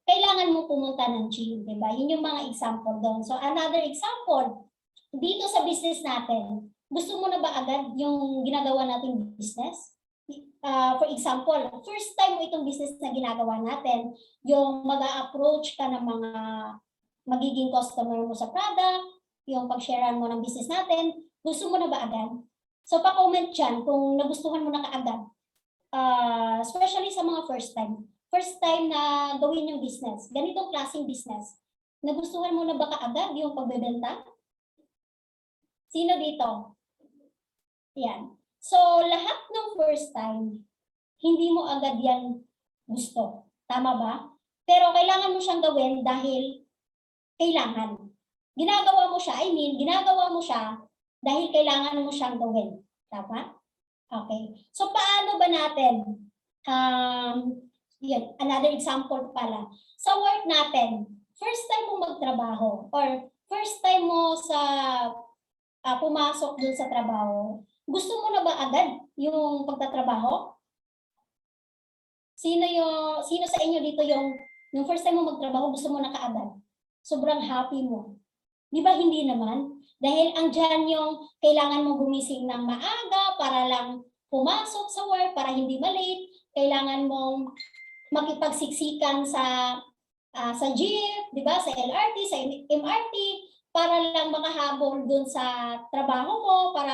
kailangan mong pumunta ng gym. Diba? Yun yung mga example doon. So, another example, dito sa business natin, gusto mo na ba agad yung ginagawa nating business? For example, first time mo itong business na ginagawa natin, yung mag-a-approach ka ng mga magiging customer mo sa product, yung pag-sharean mo ng business natin, gusto mo na ba agad? So, pa-comment dyan kung nagustuhan mo na kaagad. Especially sa mga first time. First time na gawin yung business, ganitong klaseng business. Nagustuhan mo na ba kaagad yung pagbebenta? Sino dito? Yan. So, lahat ng first time, hindi mo agad yan gusto. Tama ba? Pero kailangan mo siyang gawin dahil kailangan. Ginagawa mo siya, ginagawa mo siya dahil kailangan mo siyang gawin. Tama? Okay. So, paano ba natin? Yun, another example pala. Sa work natin, first time mo magtrabaho or first time mo sa pumasok dun sa trabaho, gusto mo na ba agad yung pagtatrabaho? Sino sa inyo dito yung first time mo magtrabaho, gusto mo na kaagad? Sobrang happy mo. Di ba hindi naman? Dahil andyan yung kailangan mo gumising ng maaga para lang pumasok sa work, para hindi malate. Kailangan mong makipagsiksikan sa jeep, di ba? Sa LRT, sa MRT, para lang makahabol dun sa trabaho mo, para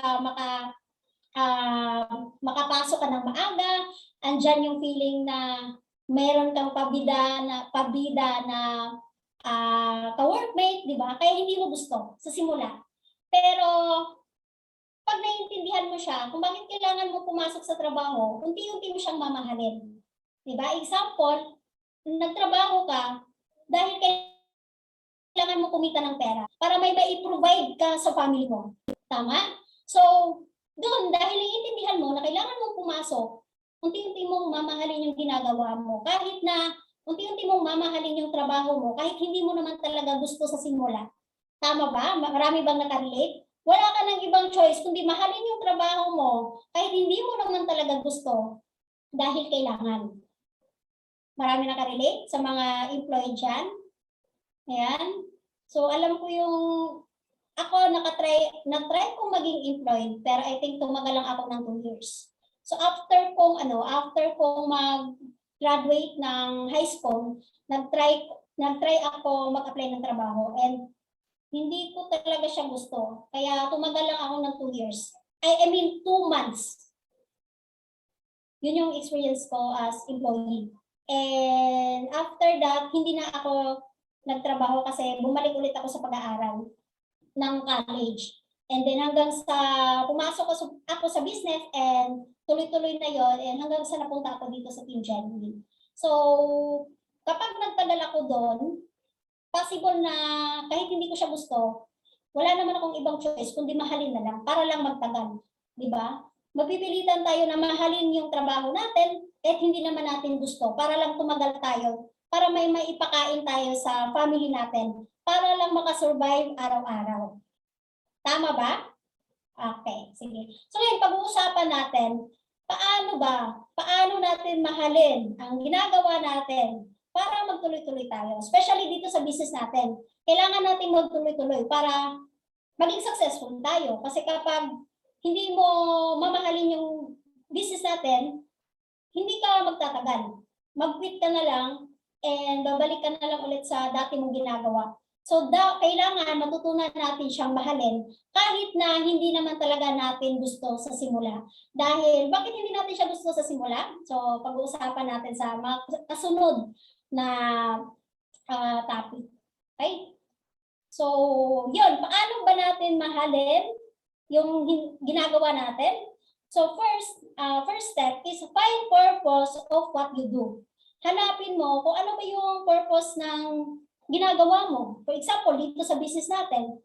makapasok ka ng maaga. Andyan yung feeling na meron kang pabida na ka-workmate, di ba? Kaya hindi mo gusto sa simula. Pero pag naiintindihan mo siya, kung bakit kailangan mo pumasok sa trabaho, unti-unti mo siyang mamahalin. Di ba? Example, nagtrabaho ka dahil kailangan mo kumita ng pera para may mai-provide ka sa family mo. Tama? So, doon, dahil naiintindihan mo na kailangan mong pumasok, unti-unti mong mamahalin yung ginagawa mo. Kahit na unti-unti mong mamahalin yung trabaho mo, kahit hindi mo naman talaga gusto sa simula. Tama ba? Marami bang nakarelate? Wala ka ng ibang choice kundi mahalin yung trabaho mo kahit hindi mo naman talaga gusto dahil kailangan. Marami nakarelate sa mga employee dyan? Ayan. So, alam ko yung ako nag-try kong maging employed, pero I think tumagal lang ako ng 2 years. So after kong mag-graduate ng high school, nag-try ako mag-apply ng trabaho and hindi ko talaga siya gusto. Kaya tumagal lang ako ng 2 years. I mean 2 months. Yun yung experience ko as employee. And after that, hindi na ako nagtrabaho kasi bumalik ulit ako sa pag-aaral ng college. And then hanggang sa pumasok ako sa business and tuloy-tuloy na yon and hanggang sa napunta ako dito sa Team Genuine. So, kapag nagtagal ako doon, possible na kahit hindi ko siya gusto, wala naman akong ibang choice kundi mahalin na lang para lang magtagal. Di ba? Mapipilitan tayo na mahalin yung trabaho natin kahit hindi naman natin gusto para lang tumagal tayo, para may maipakain tayo sa family natin, para lang makasurvive araw-araw. Tama ba? Okay, sige. So ngayon, pag-uusapan natin, paano natin mahalin ang ginagawa natin para magtuloy-tuloy tayo. Especially dito sa business natin. Kailangan natin magtuloy-tuloy para maging successful tayo. Kasi kapag hindi mo mamahalin yung business natin, hindi ka magtatagal. Mag-quit ka na lang and babalik ka na lang ulit sa dati mong ginagawa. So, kailangan matutunan natin siyang mahalin kahit na hindi naman talaga natin gusto sa simula. Dahil, bakit hindi natin siya gusto sa simula? So, pag-uusapan natin sa mga kasunod na topic. Okay? So, yun. Paano ba natin mahalin yung ginagawa natin? So, first step is find purpose of what you do. Hanapin mo kung ano ba yung purpose ng ginagawa mo. For example, dito sa business natin,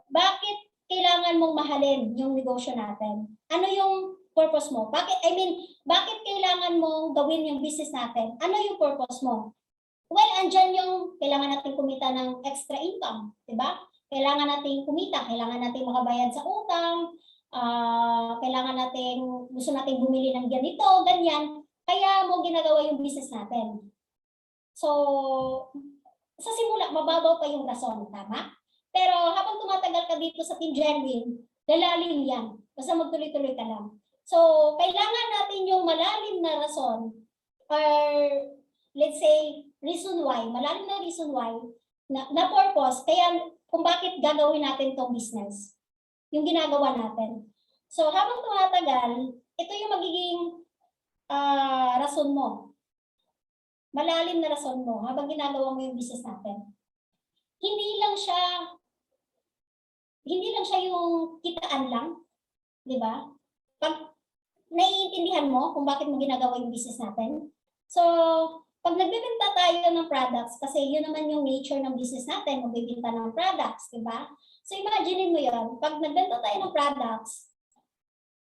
bakit kailangan mong mahalin yung negosyo natin? Ano yung purpose mo? Bakit kailangan mong gawin yung business natin? Ano yung purpose mo? Well, andyan yung kailangan natin kumita ng extra income, di ba? Kailangan natin kumita, kailangan natin makabayad sa utang, kailangan natin, gusto natin bumili ng ganito, ganyan. Kaya mo ginagawa yung business natin. So, sa simula, mababaw pa yung rason, tama? Pero habang tumatagal ka dito sa Team Genuine, lalalim yan. Basta magtuloy-tuloy ka lang. So, kailangan natin yung malalim na rason or let's say, reason why, malalim na reason why, na purpose, kaya kung bakit gagawin natin tong business, yung ginagawa natin. So, habang tumatagal, ito yung magiging rason mo. Malalim na rason mo habang ginagawa mo yung business natin. Hindi lang siya yung kitaan lang, di ba? Pag naiintindihan mo kung bakit mo ginagawa yung business natin. So, pag nagbebenta tayo ng products, kasi yun naman yung nature ng business natin, magbebenta ng products, di ba? So, imagine mo yun, pag nagbenta tayo ng products,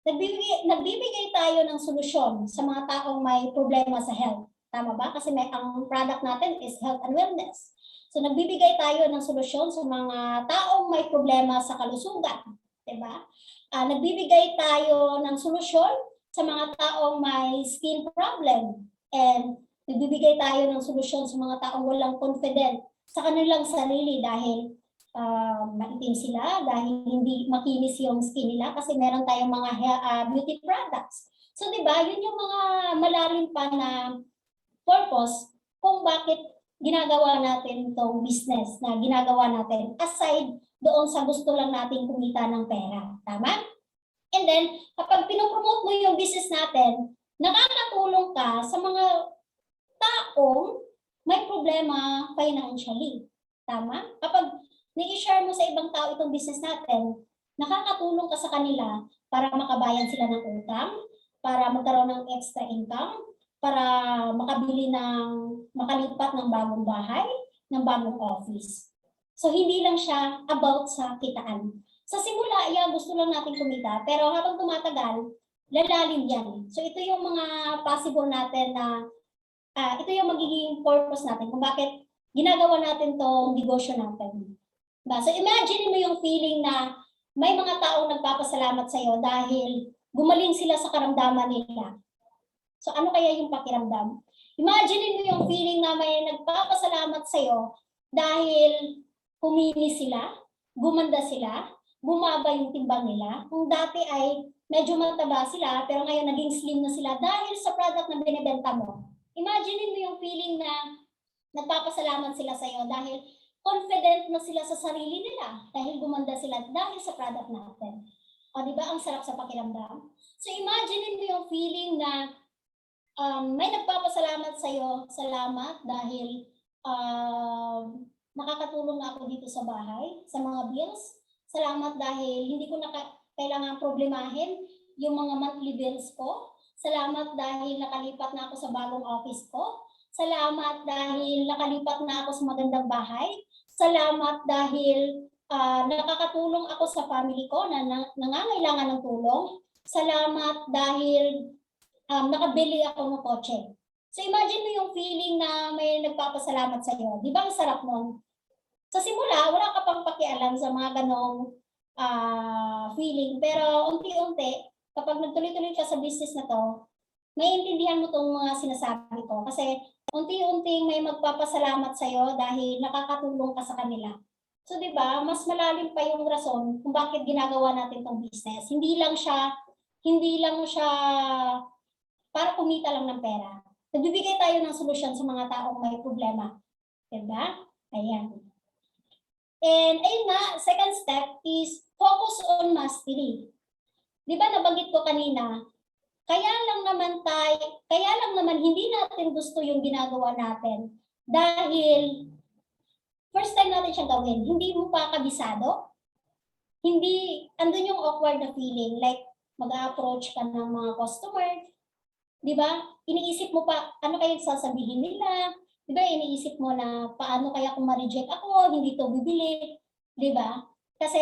nagbibigay tayo ng solusyon sa mga taong may problema sa health. Tama ba? Kasi ang product natin is health and wellness. So, nagbibigay tayo ng solusyon sa mga taong may problema sa kalusugan. Diba? Nagbibigay tayo ng solusyon sa mga taong may skin problem. And nagbibigay tayo ng solusyon sa mga taong walang confident sa kanilang sarili dahil maitim sila, dahil hindi makinis yung skin nila kasi meron tayong mga beauty products. So, diba? Yun yung mga malalim pa na purpose kung bakit ginagawa natin itong business na ginagawa natin aside doon sa gusto lang natin kumita ng pera. Tama? And then, kapag pinopromote mo yung business natin, nakakatulong ka sa mga taong may problema financially. Tama? Kapag nai-share mo sa ibang tao itong business natin, nakakatulong ka sa kanila para makabayad sila ng utang, para magkaroon ng extra income, para makalipat ng bagong bahay, ng bagong office. So, hindi lang siya about sa kitaan. Sa simula, gusto lang natin kumita, pero habang tumatagal, lalalim yan. So, ito yung mga possible natin na, ito yung magiging purpose natin kung bakit ginagawa natin tong negosyo natin. So, imagine mo yung feeling na may mga taong nagpapasalamat sa'yo dahil gumaling sila sa karamdaman nila. So, ano kaya yung pakiramdam? Imagine mo yung feeling na may nagpapasalamat sa'yo dahil humini sila, gumanda sila, bumaba yung timbang nila. Kung dati ay medyo mataba sila, pero ngayon naging slim na sila dahil sa product na binibenta mo. Imagine mo yung feeling na nagpapasalamat sila sa'yo dahil confident na sila sa sarili nila dahil gumanda sila dahil sa product natin. O, di ba? Ang sarap sa pakiramdam. So, imagine mo yung feeling na may nagpapasalamat sa'yo, salamat dahil nakakatulong na ako dito sa bahay, sa mga bills. Salamat dahil hindi ko na kailangan problemahin yung mga monthly bills ko. Salamat dahil nakalipat na ako sa bagong office ko. Salamat dahil nakalipat na ako sa magandang bahay. Salamat dahil nakakatulong ako sa family ko na nangangailangan ng tulong. Salamat dahil nakabili ako ng kotse. So imagine mo yung feeling na may nagpapasalamat sa iyo. Di ba ang sarap nun? Sa simula, wala ka pang pakialam sa mga ganong feeling. Pero unti-unti, kapag nagtuloy-tuloy ka sa business na to, may intindihan mo itong mga sinasabi ko. Kasi unti-unting may magpapasalamat sa'yo dahil nakakatulong ka sa kanila. So, di ba, mas malalim pa yung rason kung bakit ginagawa natin tong business. Hindi lang siya para kumita lang ng pera. Nagbibigay tayo ng solusyon sa mga taong may problema. Di ba? Ayan. And ayun nga, second step is focus on mastery. Di ba nabanggit ko kanina, kaya lang naman hindi natin gusto yung ginagawa natin dahil first time natin siyang gawin, hindi mo pa kabisado, andun yung awkward na feeling, like mag-approach ka ng mga customer, di ba? Iniisip mo pa, ano kaya sasabihin nila, di ba? Iniisip mo na, paano kaya kung ma-reject ako, hindi to bibili, di ba? Kasi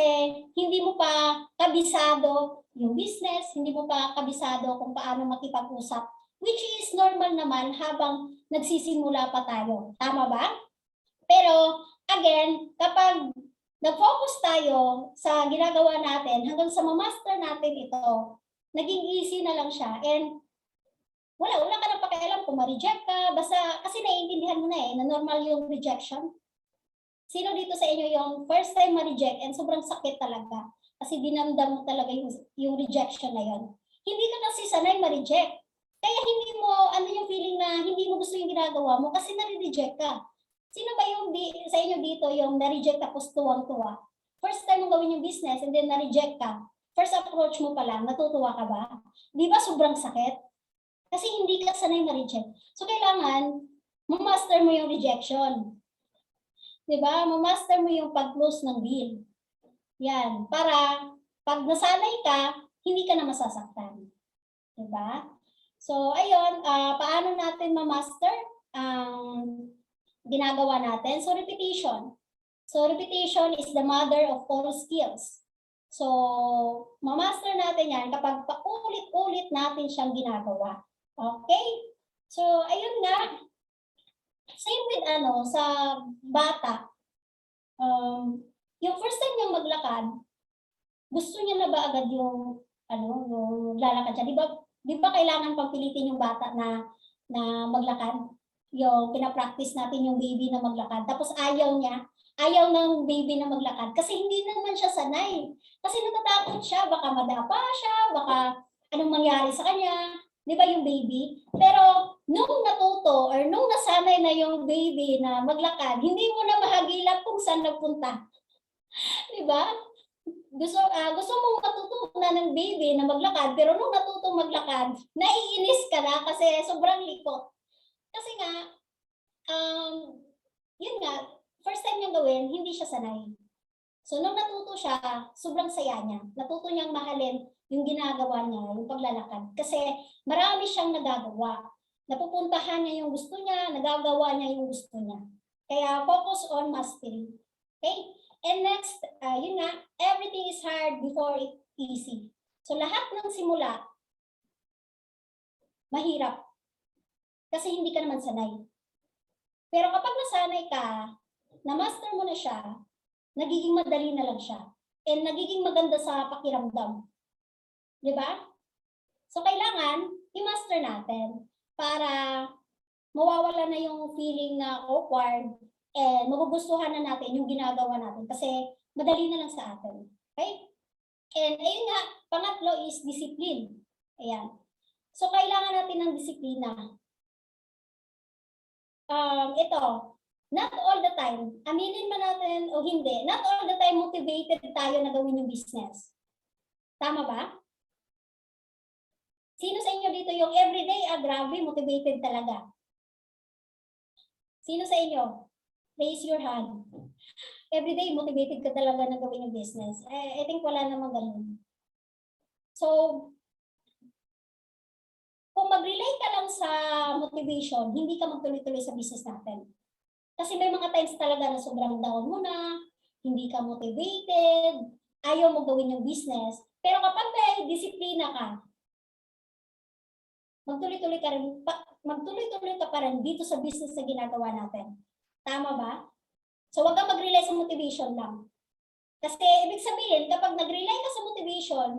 hindi mo pa kabisado yung business, hindi mo pa kabisado kung paano makipag-usap, which is normal naman habang nagsisimula pa tayo. Tama ba? Pero, again, kapag nag-focus tayo sa ginagawa natin, hanggang sa ma-master natin ito, naging easy na lang siya. And wala ka nang pakialam kung ma-reject ka, basta kasi naiintindihan mo na na normal yung rejection. Sino dito sa inyo yung first time ma-reject and sobrang sakit talaga? Kasi dinamdam mo talaga yung rejection na yon. Hindi ka kasi sanay ma-reject. Kaya hindi mo, yung feeling na hindi mo gusto yung ginagawa mo kasi na-reject ka. Sino ba yung sa inyo dito yung na-reject tapos tuwang-tuwa? First time mo gawin yung business and then na-reject ka. First approach mo pa lang, natutuwa ka ba? Di ba sobrang sakit? Kasi hindi ka sanay ma-reject. So kailangan, ma-master mo yung rejection. Diba? Ma-master mo yung pag-close ng deal. Yan. Para pag nasanay ka, hindi ka na masasaktan. Diba? So, ayun. Paano natin ma-master ang ginagawa natin? So, repetition. So, repetition is the mother of all skills. So, ma-master natin yan kapag paulit-ulit natin siyang ginagawa. Okay? So, ayun nga. Same with sa bata, yung first time niyang maglakad, gusto niya na ba agad yung yung lalakad siya? Di ba kailangan pagpilitin yung bata na maglakad? Yung pinapractice natin yung baby na maglakad. Tapos ayaw ng baby na maglakad kasi hindi naman siya sanay. Kasi natatakot siya, baka madapa siya, baka anong mangyari sa kanya. Di ba yung baby? Pero nung natuto or nung nasanay na yung baby na maglakad, hindi mo na mahagilap kung saan nagpunta. Di ba? Gusto mong matutunan ng baby na maglakad, pero nung natutong maglakad, naiinis ka na kasi sobrang likot. Kasi nga, yun nga, first time niyang gawin, hindi siya sanay. So nung natuto siya, sobrang saya niya. Natuto niyang mahalin yung ginagawa niya, yung paglalakad. Kasi marami siyang nagagawa. Napupuntahan niya yung gusto niya, nagagawa niya yung gusto niya. Kaya focus on mastery. Okay? And next, yun nga, everything is hard before it's easy. So lahat ng simula, mahirap. Kasi hindi ka naman sanay. Pero kapag nasanay ka, na-master mo na siya, nagiging madali na lang siya. And nagiging maganda sa pakiramdam. Di ba? So, kailangan i-master natin para mawawala na yung feeling na awkward and magugustuhan na natin yung ginagawa natin kasi madali na lang sa atin. Okay? And ayun nga, pangatlo is discipline. Ayan. So, kailangan natin ng disiplina. Ito, not all the time, aminin man natin o hindi, not all the time motivated tayo na gawin yung business. Tama ba? Sino sa inyo dito yung everyday, grabe, motivated talaga? Sino sa inyo? Raise your hand. Everyday, motivated ka talaga na gawin yung business. I think wala namang ganun. So, kung mag-rely ka lang sa motivation, hindi ka magtuloy-tuloy sa business natin. Kasi may mga times talaga na sobrang down mo na, hindi ka motivated, ayaw mo gawin yung business. Pero kapag may disiplina ka, magtuloy-tuloy ka pa rin dito sa business na ginagawa natin. Tama ba? So wag kang mag-rely sa motivation lang. Kasi ibig sabihin, kapag nag-rely ka sa motivation,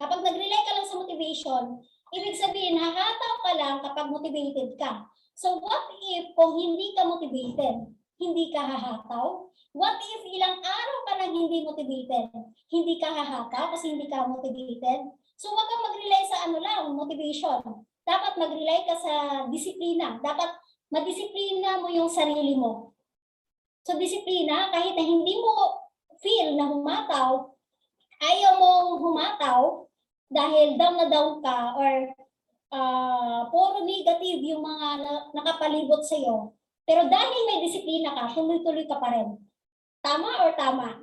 kapag nag-rely ka lang sa motivation, ibig sabihin, hahataw ka lang kapag motivated ka. So what if kung hindi ka motivated, hindi ka hahataw? What if ilang araw ka nang hindi motivated? Hindi ka hahataw kasi hindi ka motivated? So wag kang mag-rely sa ano lang, motivation. Dapat mag-rely ka sa disiplina. Dapat madisiplina mo yung sarili mo. So disiplina, kahit na hindi mo feel na humataw, ayaw mong humataw dahil down na down ka or puro negative yung mga nakapalibot sa iyo. Pero dahil may disiplina ka, tuloy-tuloy ka pa rin. Tama or tama?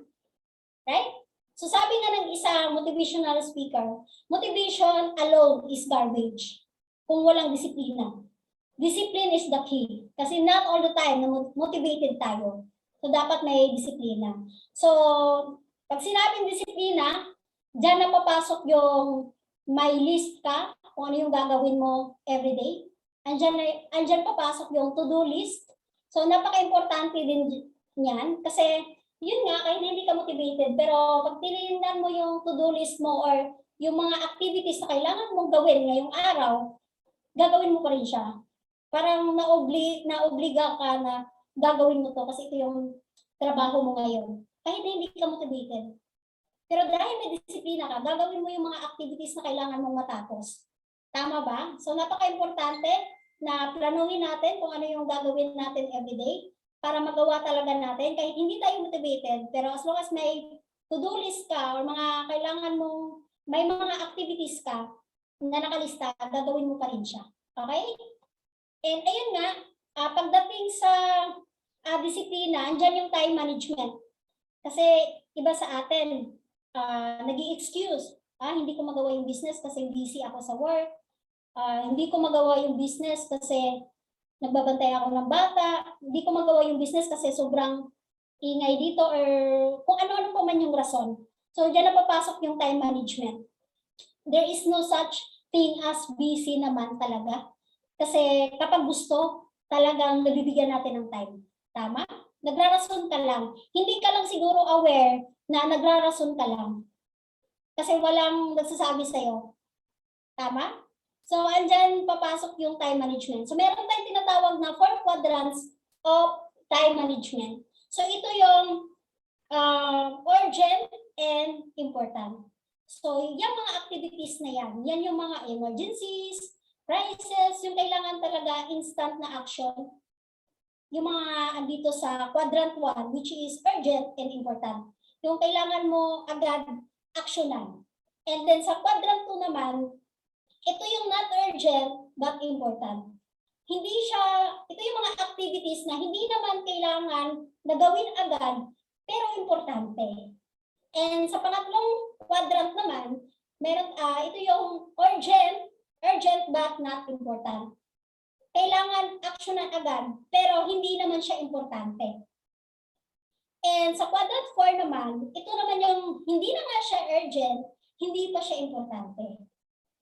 Right? So sabi nga ng isang motivational speaker, motivation alone is garbage kung walang disiplina. Discipline is the key. Kasi not all the time na motivated tayo. So dapat may disiplina. So pag sinabing disiplina, dyan na papasok yung may list ka kung ano yung gagawin mo everyday. Andyan papasok yung to-do list. So napaka-importante din niyan kasi yun nga, kahit hindi ka motivated, pero pag tinignan mo yung to-do list mo or yung mga activities na kailangan mong gawin ngayong araw, gagawin mo pa rin siya. Parang naobliga ka na gagawin mo to kasi ito yung trabaho mo ngayon. Kahit na hindi ka motivated. Pero dahil may disiplina ka, gagawin mo yung mga activities na kailangan mong matapos. Tama ba? So napaka-importante na planuhin natin kung ano yung gagawin natin everyday para magawa talaga natin kahit hindi tayo motivated. Pero as long as may to-do list ka or mga kailangan mong, may mga activities ka na nakalista, gagawin mo pa rin siya. Okay? And ayun nga, pagdating sa disiplina, andyan yung time management. Kasi iba sa atin, nag-i-excuse. Hindi ko magawa yung business kasi busy ako sa work. Hindi ko magawa yung business kasi nagbabantay ako ng bata. Hindi ko magawa yung business kasi sobrang ingay dito or kung ano-ano pa man yung rason. So, dyan na papasok yung time management. There is no such thing as busy naman talaga. Kasi kapag gusto, talagang nabibigyan natin ng time. Tama? Nagrarason ka lang. Hindi ka lang siguro aware na nagrarason ka lang. Kasi walang nagsasabi sa'yo. Tama? So, andyan papasok yung time management. So, meron tayong tinatawag na 4 quadrants of time management. So, ito yung urgent and important. So, yung mga activities na yan yung mga emergencies, crisis, yung kailangan talaga instant na action. Yung mga andito sa quadrant 1, which is urgent and important. Yung kailangan mo agad actionan. And then sa quadrant 2 naman, ito yung not urgent but important. Ito yung mga activities na hindi naman kailangan na gawin agad, pero importante. And sa pangatlong quadrant naman, ito yung urgent but not important. Kailangan actionan agad, pero hindi naman siya importante. And sa quadrant 4 naman, ito naman yung hindi na nga siya urgent, hindi pa siya importante.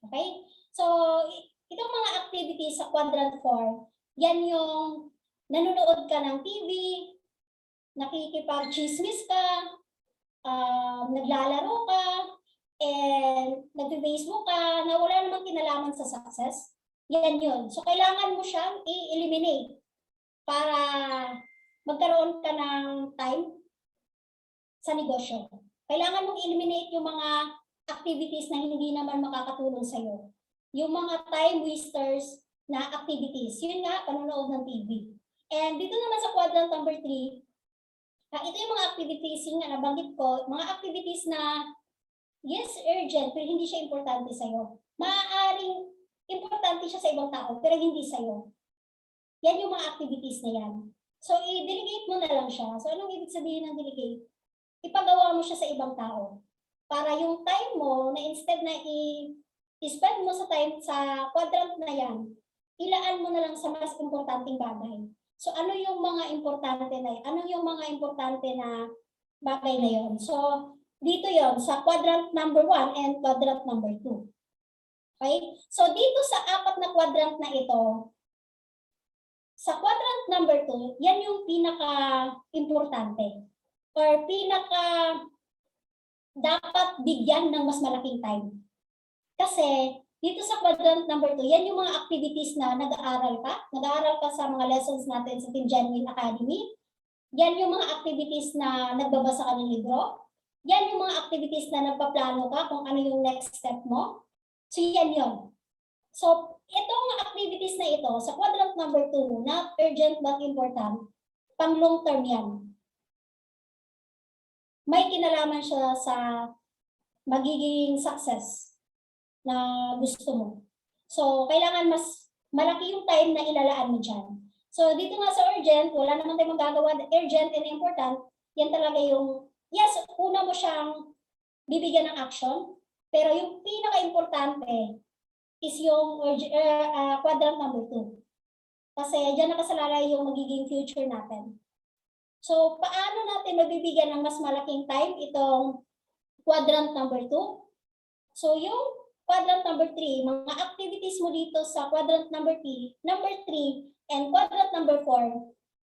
Okay? So, itong mga activities sa quadrant 4, yan yung nanonood ka ng TV, nakikipag-chismis ka, naglalaro ka, and nag-Facebook ka, na wala namang kinalaman sa success. Yan yun. So, kailangan mo siyang i-eliminate para magkaroon ka ng time sa negosyo. Kailangan mong eliminate yung mga activities na hindi naman makakatulong sa'yo. Yung mga time wasters na activities. Yun nga, panonood ng TV. And dito naman sa quadrant number 3, ito yung mga activities, yung nga nabanggit ko, mga activities na yes, urgent, pero hindi siya importante sa'yo. Maaaring importante siya sa ibang tao, pero hindi sa'yo. Yan yung mga activities na yan. So, i-delegate mo na lang siya. So, anong ibig sabihin ng delegate? Ipagawa mo siya sa ibang tao. Para yung time mo, na instead na i-spend mo sa time sa quadrant na yan, ilaan mo na lang sa mas importanteng bagay. So, ano yung mga importante na yan? Ano yung mga importante na bagay na yon? So, dito yon sa quadrant number 1 and quadrant number 2. Okay? So, dito sa 4 na quadrant na ito, sa quadrant number 2, yan yung pinaka-importante or dapat bigyan ng mas malaking time. Kasi, Dito sa quadrant number 2, yan yung mga activities na nag-aaral ka. Nag-aaral ka sa mga lessons natin sa Team Genuine Academy. Yan yung mga activities na nagbabasa ka ng libro. Yan yung mga activities na nagpaplano ka kung ano yung next step mo. So yan yun. So itong activities na ito, sa quadrant number 2, not urgent but important, pang long term yan. May kinalaman siya sa magiging success na gusto mo. So, kailangan mas malaki yung time na ilalaan mo dyan. So, dito nga sa urgent, wala naman tayong magagawa. Urgent and important, yan talaga yung, yes, una mo siyang bibigyan ng action, pero yung pinaka-importante is yung quadrant number 2. Kasi dyan nakasalalay yung magiging future natin. So, paano natin mabibigyan ng mas malaking time itong quadrant number 2? So, yung quadrant number 3, mga activities mo dito sa quadrant number 3, and quadrant number 4,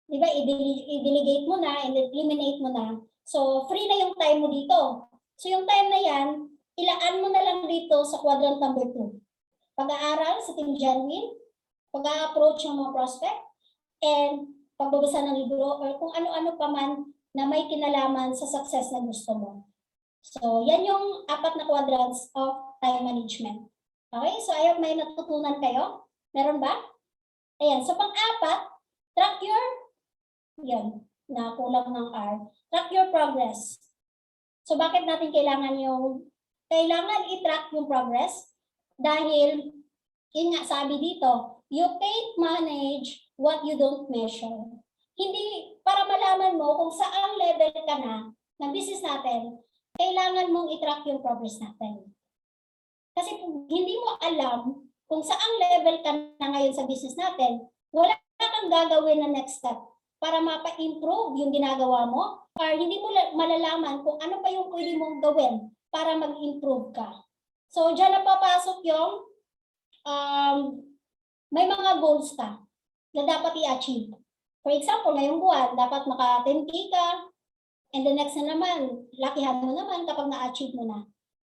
di ba, i-delegate mo na and eliminate mo na. So, free na yung time mo dito. So, yung time na yan, ilaan mo na lang dito sa quadrant number 2. Pag-aaral sa Team Genuine, pag-a-approach ng mga prospect, and pagbabasa ng libro, or kung ano-ano pa man na may kinalaman sa success na gusto mo. So, yan yung 4 na quadrants of time management. Okay? So, I hope may natutunan kayo. Meron ba? Ayan. So, pang-4, track your, yan, na kulang ng R. Track your progress. So, bakit natin kailangan i-track yung progress? Dahil, yun nga, sabi dito, you can't manage what you don't measure. Hindi, para malaman mo kung saan level ka na ng business natin, kailangan mong i-track yung progress natin. Kasi kung hindi mo alam kung saang level ka na ngayon sa business natin, wala kang gagawin na next step para mapa-improve yung ginagawa mo, or hindi mo malalaman kung ano pa yung pwede mong gawin para mag-improve ka. So, dyan napapasok yung may mga goals ka na dapat i-achieve. For example, ngayong buwan, dapat maka 10K ka, and the next na naman, lakihan mo naman kapag na-achieve mo na.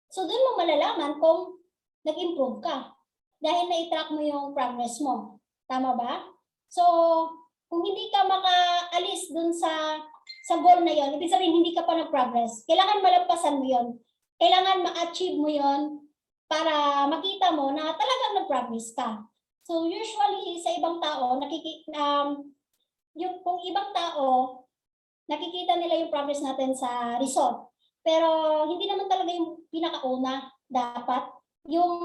So, doon mo malalaman kung nag-improve ka. Dahil na-track mo yung progress mo. Tama ba? So, kung hindi ka makaalis doon sa goal na yon, ibig sabihin hindi ka pa nag-progress. Kailangan malampasan mo yon. Kailangan ma-achieve mo yon para makita mo na talagang nag-progress ka. So, usually, sa ibang tao, kung ibang tao, nakikita nila yung progress natin sa result. Pero hindi naman talaga yung pinakauna dapat. Yung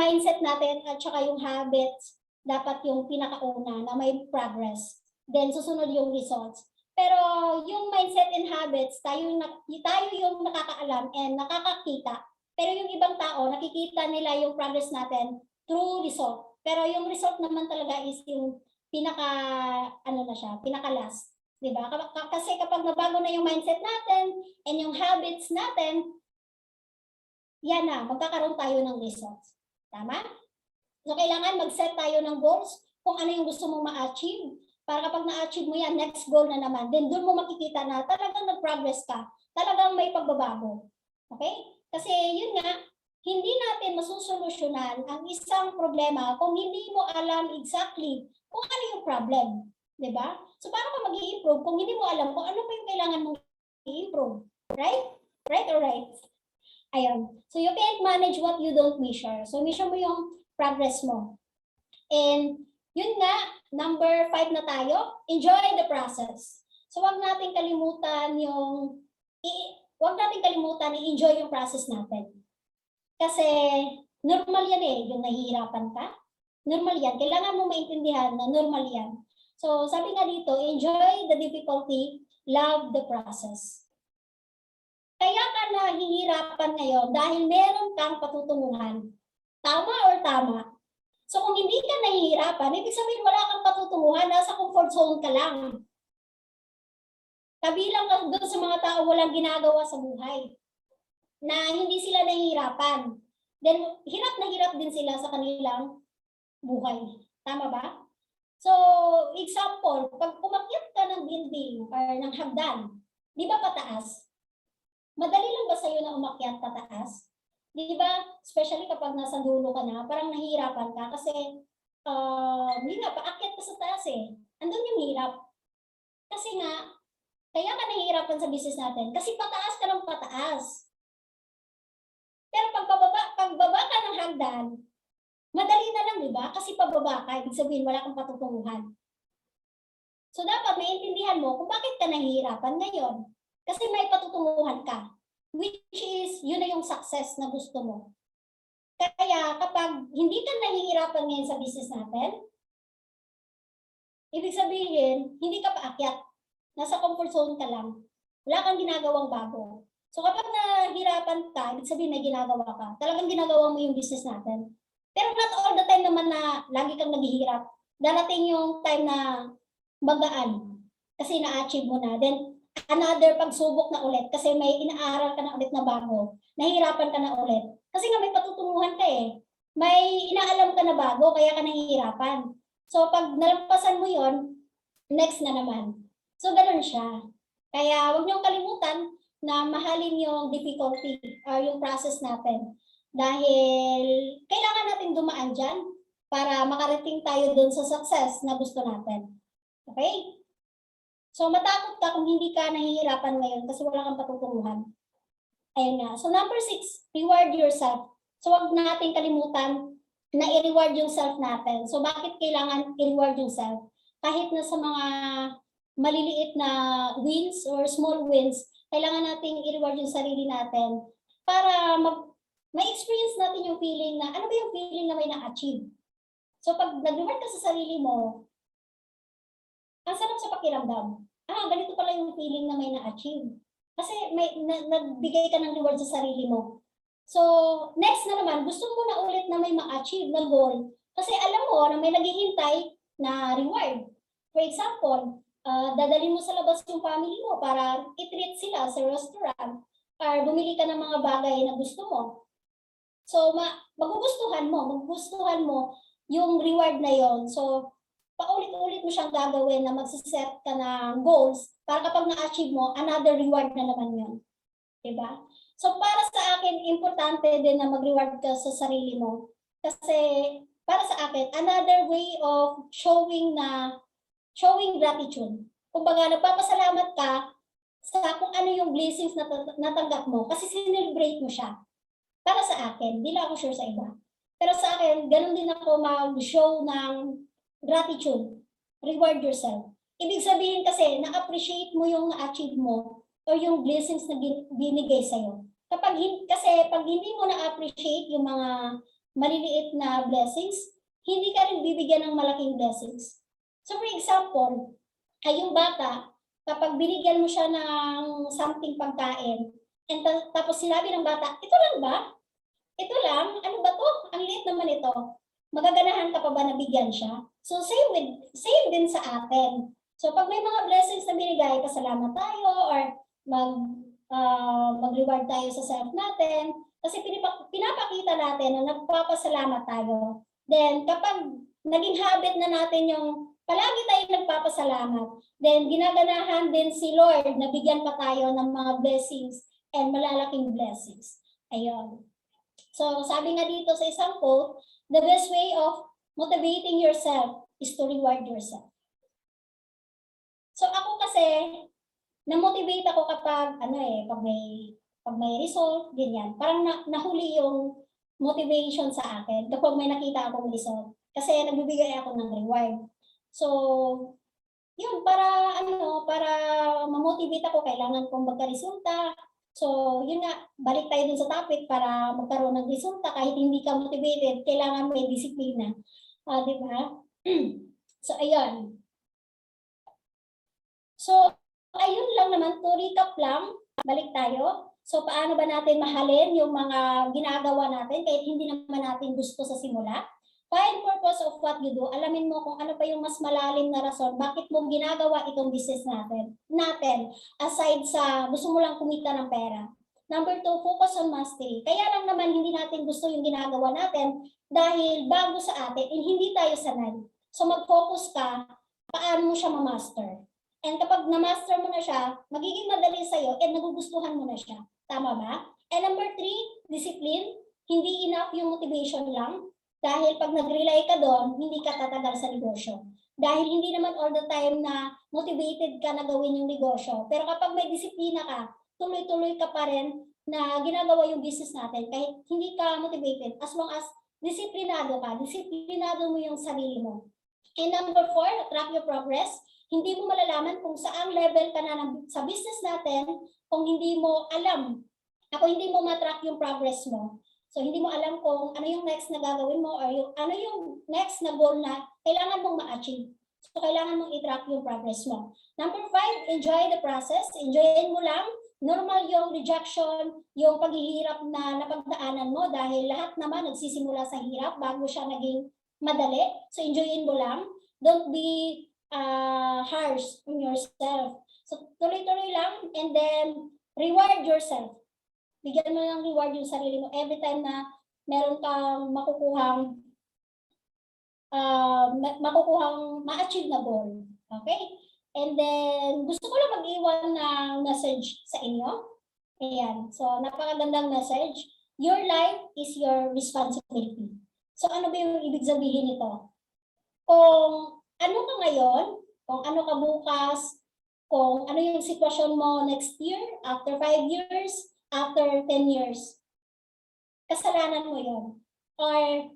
mindset natin at saka yung habits, dapat yung pinakauna na may progress. Then susunod yung results. Pero yung mindset and habits, tayo yung nakakaalam and nakakakita. Pero yung ibang tao, nakikita nila yung progress natin through result. Pero yung result naman talaga is yung pinaka-last. Diba? Kasi kapag nabago na yung mindset natin and yung habits natin, yan na, magkakaroon tayo ng results. Tama? So, kailangan mag-set tayo ng goals kung ano yung gusto mong ma-achieve. Para kapag na-achieve mo yan, next goal na naman. Then, doon mo makikita na talagang nag-progress ka. Talagang may pagbabago. Okay? Kasi, yun nga, hindi natin masusolusyonan ang isang problema kung hindi mo alam exactly kung ano yung problem. Diba? So, paano ka mag-i-improve kung hindi mo alam kung ano pa yung kailangan mong i-improve? Right? Right or right? Ayun. So, you can't manage what you don't measure. So, measure mo yung progress mo. And, yun nga, number 5 na tayo, enjoy the process. So, huwag natin kalimutan i-enjoy yung process natin. Kasi, normal yan yung nahihirapan ka. Normal yan. Kailangan mo maintindihan na normal yan. So, sabi nga dito, enjoy the difficulty, love the process. Kaya ka nahihirapan ngayon dahil meron kang patutunguhan. Tama or tama? So kung hindi ka nahihirapan, ibig sabihin wala kang patutunguhan, nasa comfort zone ka lang. Kabilang ka doon sa mga tao walang ginagawa sa buhay. Na hindi sila nahihirapan. Then hirap na hirap din sila sa kanilang buhay. Tama ba? So example, pag umakyat ka ng building or ng hagdan, di ba pataas? Madali lang ba sa'yo na umakyat pataas? Di ba? Especially kapag nasa dulo ka na, parang nahihirapan ka kasi yun nga, paakyat ka sa taas eh. Andun yung hirap. Kasi nga, kaya ka nahihirapan sa business natin kasi pataas ka ng pataas. Pero pagbaba ka ng hagdan, madali na lang, di ba? Kasi pababa ka, ibig sabihin wala kang patutunguhan. So dapat maintindihan mo kung bakit ka nahihirapan ngayon. Kasi may patutunguhan ka, which is yun na yung success na gusto mo. Kaya kapag hindi ka nahihirapan ngayon sa business natin, ibig sabihin, hindi ka paakyat. Nasa comfort zone ka lang. Wala kang ginagawang bago. So kapag nahihirapan ka, ibig sabihin may ginagawa ka. Talagang ginagawa mo yung business natin. Pero not all the time naman na lagi kang naghihirap. Darating yung time na magaan kasi na-achieve mo na. Then another pagsubok na ulit kasi may inaaral ka na ulit na bago. Nahihirapan ka na ulit. Kasi nga may patutunguhan ka eh. May inaalam ka na bago kaya ka nahihirapan. So pag nalampasan mo yon, next na naman. So ganun siya. Kaya huwag niyong kalimutan na mahalin yung difficulty or yung process natin. Dahil kailangan natin dumaan dyan para makarating tayo dun sa success na gusto natin. Okay? So matakot ka kung hindi ka nahihirapan ngayon kasi wala kang patutunguhan. Ayun na. So number 6, reward yourself. So wag natin kalimutan na i-reward yung self natin. So bakit kailangan i-reward yung self? Kahit na sa mga maliliit na wins or small wins, kailangan nating i-reward yung sarili natin para ma-experience natin yung feeling na, ano ba yung feeling na may na-achieve? So pag nag-reward ka sa sarili mo, ang sarap sa pakiramdam. Ganito pala yung feeling na may na-achieve. Kasi nagbigay ka ng reward sa sarili mo. So, next na naman, gusto mo na ulit na may ma-achieve na goal. Kasi alam mo na may naghihintay na reward. For example, dadalhin mo sa labas yung family mo para i-treat sila sa restaurant or bumili ka ng mga bagay na gusto mo. So, magugustuhan mo yung reward na yon. So, paulit-ulit mo siyang gagawin na magsiset ka ng goals para kapag na-achieve mo, another reward na naman yun. Diba? So, para sa akin, importante din na mag-reward ka sa sarili mo. Kasi, para sa akin, another way of showing gratitude. Kumbaga, nagpapasalamat ka sa kung ano yung blessings na natanggap mo kasi sinelebrate mo siya. Para sa akin, di lang ako sure sa iba. Pero sa akin, ganun din ako mag-show ng gratitude. Reward yourself. Ibig sabihin kasi, na-appreciate mo yung na-achieve mo o yung blessings na binigay sa'yo. Kasi pag hindi mo na-appreciate yung mga maliliit na blessings, hindi ka rin bibigyan ng malaking blessings. So for example, yung bata, kapag binigyan mo siya ng something pagkain, and tapos sinabi ng bata, ito lang ba? Ito lang? Ano ba to? Ang liit naman ito. Magaganahan ka pa ba na bigyan siya? So same din sa atin. So pag may mga blessings na binigay, pasalamat tayo or mag-reward tayo sa self natin kasi pinapakita natin na nagpapasalamat tayo. Then kapag naging habit na natin yung palagi tayong nagpapasalamat, then ginaganahan din si Lord na bigyan pa tayo ng mga blessings and malalaking blessings. Ayun. So sabi nga dito sa isang quote, the best way of motivating yourself is to reward yourself. So ako kasi, na-motivate ako kapag, pag may result, ganyan. Parang nahuli yung motivation sa akin kapag may nakita akong result. Kasi nagbibigay ako ng reward. So, yun, para ma-motivate ako, kailangan kong magka-resulta. So, yun nga, balik tayo dun sa topic para magkaroon ng resulta. Kahit hindi ka motivated, kailangan may disiplina. Di ba? So, ayun. So, ayun lang naman, to recap lang, balik tayo. So, paano ba natin mahalin yung mga ginagawa natin kahit hindi naman natin gusto sa simula? Find purpose of what you do. Alamin mo kung ano pa yung mas malalim na rason, bakit mo ginagawa itong business natin aside sa gusto mo lang kumita ng pera. Number 2, focus on mastery. Kaya lang naman hindi natin gusto yung ginagawa natin dahil bago sa atin, hindi tayo sanay. So, mag-focus ka, paano mo siya ma-master. And kapag na-master mo na siya, magiging madali sa'yo at nagugustuhan mo na siya. Tama ba? And number 3, discipline. hindi enough yung motivation lang. Dahil pag nag-rely ka doon, hindi ka tatagal sa negosyo. Dahil hindi naman all the time na motivated ka na gawin yung negosyo. Pero kapag may disiplina ka, tuloy-tuloy ka pa rin na ginagawa yung business natin kahit hindi ka motivated, as long as disiplinado ka, disiplinado mo yung sarili mo. And number 4, track your progress. Hindi mo malalaman kung saang level ka na sa business natin kung hindi mo alam, hindi mo matrack yung progress mo. So hindi mo alam kung ano yung next na gagawin mo or ano yung next na goal na kailangan mong ma-achieve. So kailangan mong i-track yung progress mo. Number 5, enjoy the process. Enjoyin mo lang. Normal yung rejection, yung paghihirap na napagdaanan mo dahil lahat naman nagsisimula sa hirap bago siya naging madali. So enjoyin mo lang. Don't be harsh on yourself. So tuloy-tuloy lang and then reward yourself. Bigyan mo ng reward yung sarili mo every time na meron kang makukuhang ma-achieve na goal. Okay? And then, gusto ko lang mag-iwan ng message sa inyo. Ayan. So, napakagandang message. Your life is your responsibility. So, ano ba yung ibig sabihin nito? Kung ano ka ngayon, kung ano ka bukas, kung ano yung sitwasyon mo next year, after 5 years, after 10 years, kasalanan mo yun. Or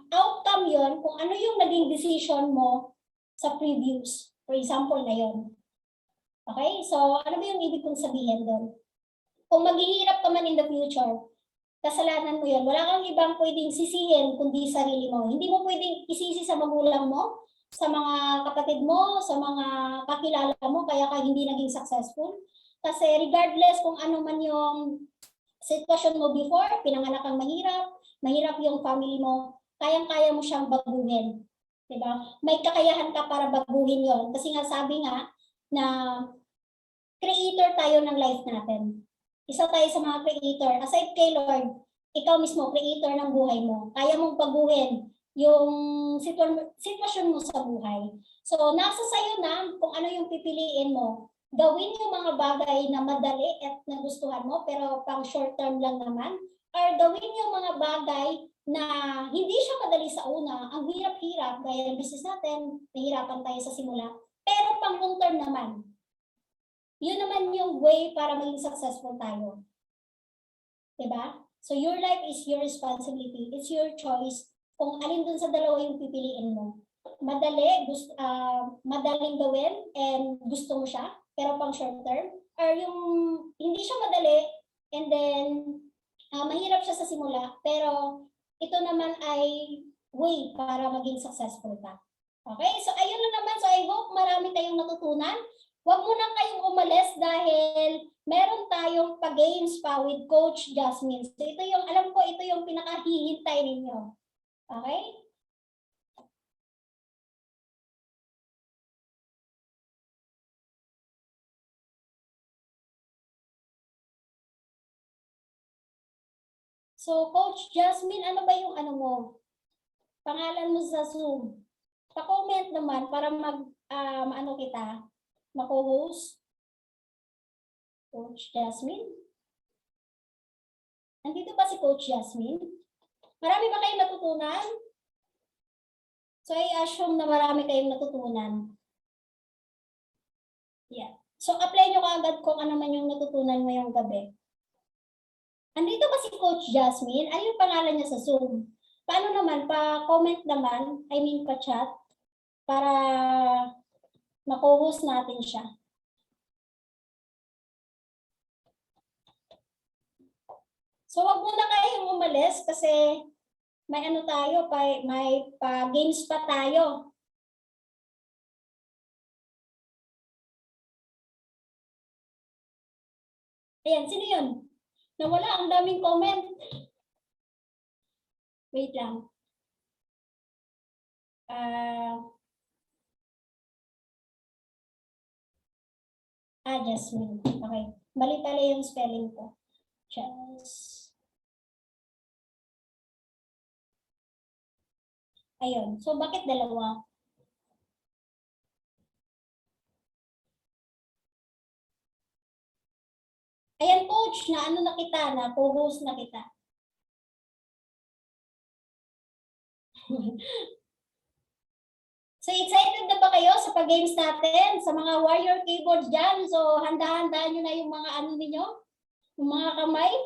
outcome yun kung ano yung naging decision mo sa previous. For example, ngayon. Okay? So, ano ba yung ibig kong sabihin doon? Kung maghihirap ka man in the future, kasalanan mo yun. Wala kang ibang pwedeng sisihin kundi sarili mo. Hindi mo pwedeng isisi sa magulang mo, sa mga kapatid mo, sa mga kakilala mo, kaya ka hindi naging successful. Kasi regardless kung ano man yung sitwasyon mo before, pinanganak kang mahirap yung family mo, kayang-kaya mo siyang baguhin. Diba? May kakayahan ka para baguhin yon. Kasi nga sabi nga na creator tayo ng life natin. Isa tayo sa mga creator. Aside kay Lord, ikaw mismo, creator ng buhay mo. Kaya mong baguhin yung sitwasyon mo sa buhay. So, nasa sayo na kung ano yung pipiliin mo. Gawin yung mga bagay na madali at nagustuhan mo, pero pang short term lang naman. Or gawin yung mga bagay na hindi siya madali sa una. Ang hirap-hirap, gaya ng business natin, nahirapan tayo sa simula. Pero pang long term naman. Yun naman yung way para maging successful tayo. Diba? So your life is your responsibility. It's your choice kung alin dun sa dalawa yung pipiliin mo. Madaling gawin and gusto mo siya, pero pang short term. Or yung hindi siya madali and then mahirap siya sa simula, pero ito naman ay way para maging successful ka. Okay? So ayun na naman. So I hope marami tayong natutunan. Huwag mo na kayong umalis dahil meron tayong pa-games pa with Coach Jasmine. So ito yung, alam ko, ito yung pinakahihintay ninyo. Okay? So Coach Jasmine, ano ba yung ano mo? Pangalan mo sa Zoom. Pa-comment naman para ano kita, mako-host. Coach Jasmine? Nandito ba si Coach Jasmine? Marami ba kayong natutunan? So I assume na marami kayong natutunan. Yeah. So apply nyo kaagad kung ano man yung natutunan mo yung gabi. Andito ba si Coach Jasmine? Ano yung pangalan niya sa Zoom? Paano naman? Pa-comment naman, I mean pa-chat, para mako-host natin siya. So wag muna kayong umalis kasi may ano tayo, may pa-games pa tayo. Ayan, sino yun? Nawala, ang daming comment. Wait lang. Jasmine. Okay. Mali pala yung spelling ko. Ayun. So, bakit dalawa? Ayan, Coach, na ano na kita, na co-host na kita. So excited na ba kayo sa pag-games natin? Sa mga warrior keyboards dyan? So handa-handa nyo na yung mga ano ninyo? Yung mga kamay?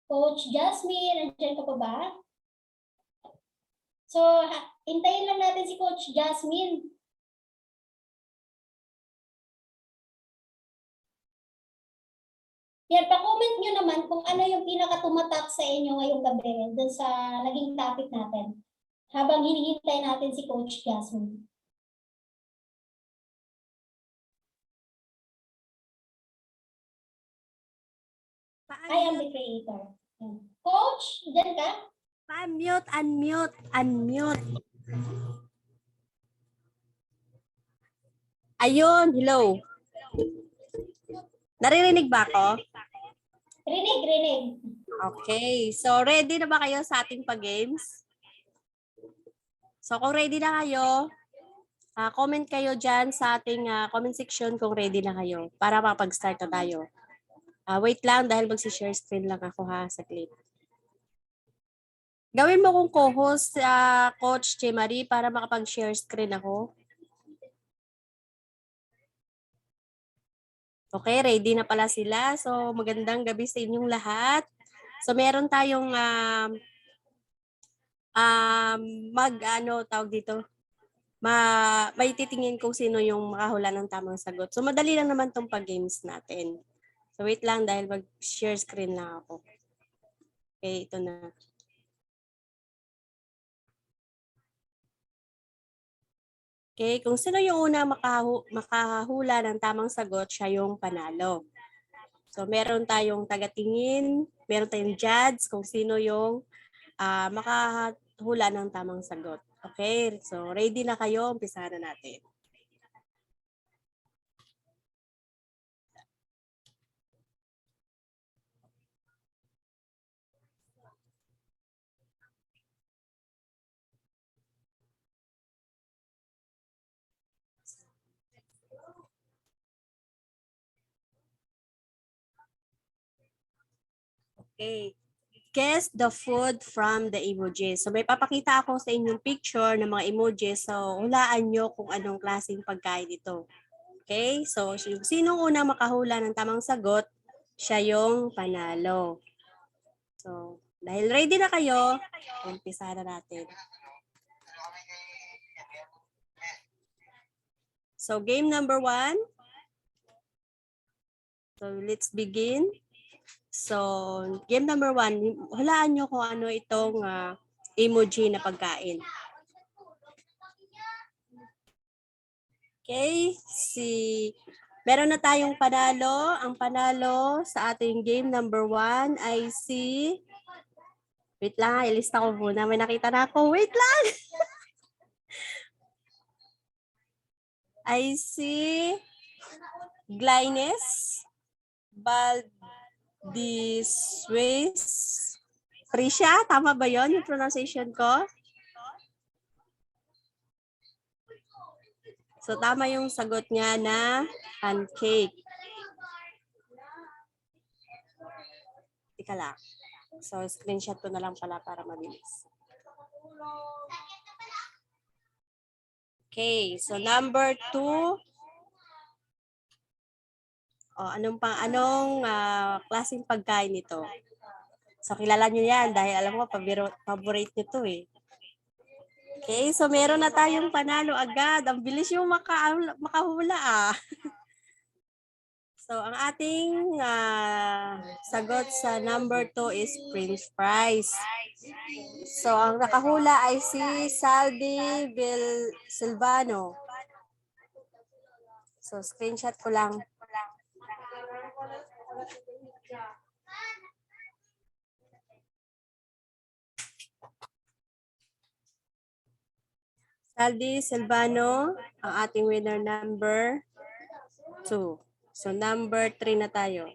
Coach Jasmine, nandiyan ka pa ba? So, hintayin lang natin si Coach Jasmine. Yan, pa-comment nyo naman kung ano yung pinaka-tumatak sa inyo ngayong gabi dun sa naging topic natin. Habang hinihintay natin si Coach Jasmine. I am the creator. Coach, dyan ka? Unmute, unmute, unmute. Ayun, hello. Naririnig ba ako? Rinig, rinig. Okay, so ready na ba kayo sa ating pag-games? So kung ready na kayo, comment kayo dyan sa ating comment section kung ready na kayo para makapag-start na tayo. Wait lang dahil mag-share screen lang ako ha, saglit. Gawin mo kong co-host Coach Che Marie para makapag-share screen ako. Okay, ready na pala sila. So magandang gabi sa inyong lahat. So meron tayong tawag dito. May titingin kung sino yung makahula ng tamang sagot. So madali lang naman tong pag-games natin. So wait lang dahil mag-share screen lang ako. Okay, ito na. Okay, kung sino yung una makahula ng tamang sagot, siya yung panalo. So meron tayong tagatingin, meron tayong judge kung sino yung makahula ng tamang sagot. Okay, so ready na kayo, umpisahan na natin. Okay. Guess the food from the emojis. So may papakita ako sa inyong picture ng mga emojis. So hulaan nyo kung anong klaseng pagkain ito. Okay? So sinong unang makahula ng tamang sagot, siya yung panalo. So dahil ready na kayo, umpisa na natin. So game number 1. So let's begin. So, game number 1, hulaan nyo kung ano itong emoji na pagkain. Okay, meron na tayong panalo. Ang panalo sa ating game number 1 ay wait lang, ilista ko muna. May nakita na ako. Wait lang! I see Glynis Valdisways. Prisha, tama ba yon yung pronunciation ko? So, tama yung sagot niya na pancake. Tika lang. So, screenshot ko na lang pala para mabilis. Okay, so number 2. Anong klaseng pagkain ito? So, kilala nyo yan dahil alam ko, favorite nyo to eh. Okay, so meron na tayong panalo agad. Ang bilis yung makahula ah. So, ang ating sagot sa number 2 is French fries. So, ang nakahula ay si Saldi Silvano. So, screenshot ko lang. Saldi Silvano, ang ating winner number 2. So, number 3 na tayo.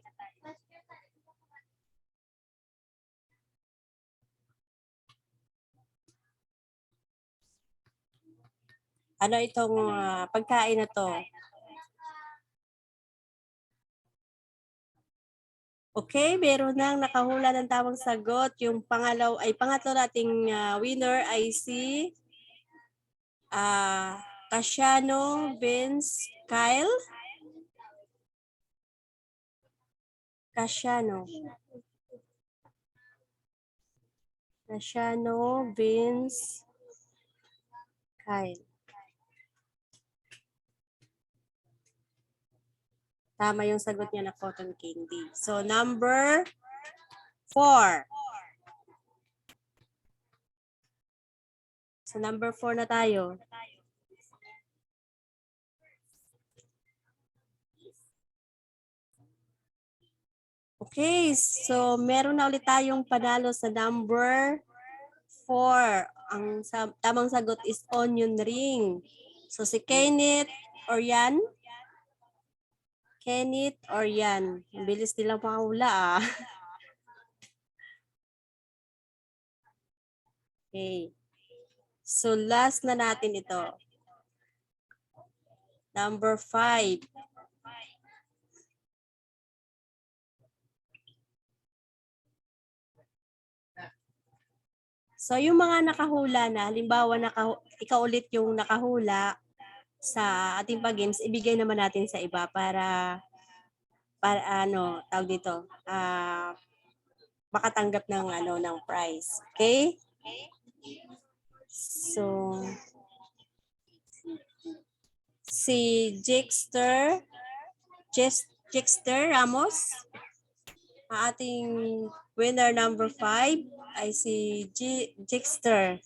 Ano itong pagkain na to? Okay, meron nang nakahula ng tamang sagot. Yung pangatlo nating winner ay si Casiano Vince Kyle. Casiano Vince Kyle. Tama yung sagot niya na cotton candy. So, number 4. So, number 4 na tayo. Okay, so meron na ulit tayong panalo sa number 4. Ang tamang sagot is onion ring. So, si Kenneth or Yan? Kenneth or Yan? Ang bilis nilang pakahula ah. Okay. So, last na natin ito. Number 5. So, yung mga nakahula na, halimbawa ikaw ulit yung nakahula sa ating pag-games, ibigay naman natin sa iba para ano, tawag dito, makatanggap ng prize. Okay? So, si Jexter Ramos, ang ating winner number 5 ay si Jexter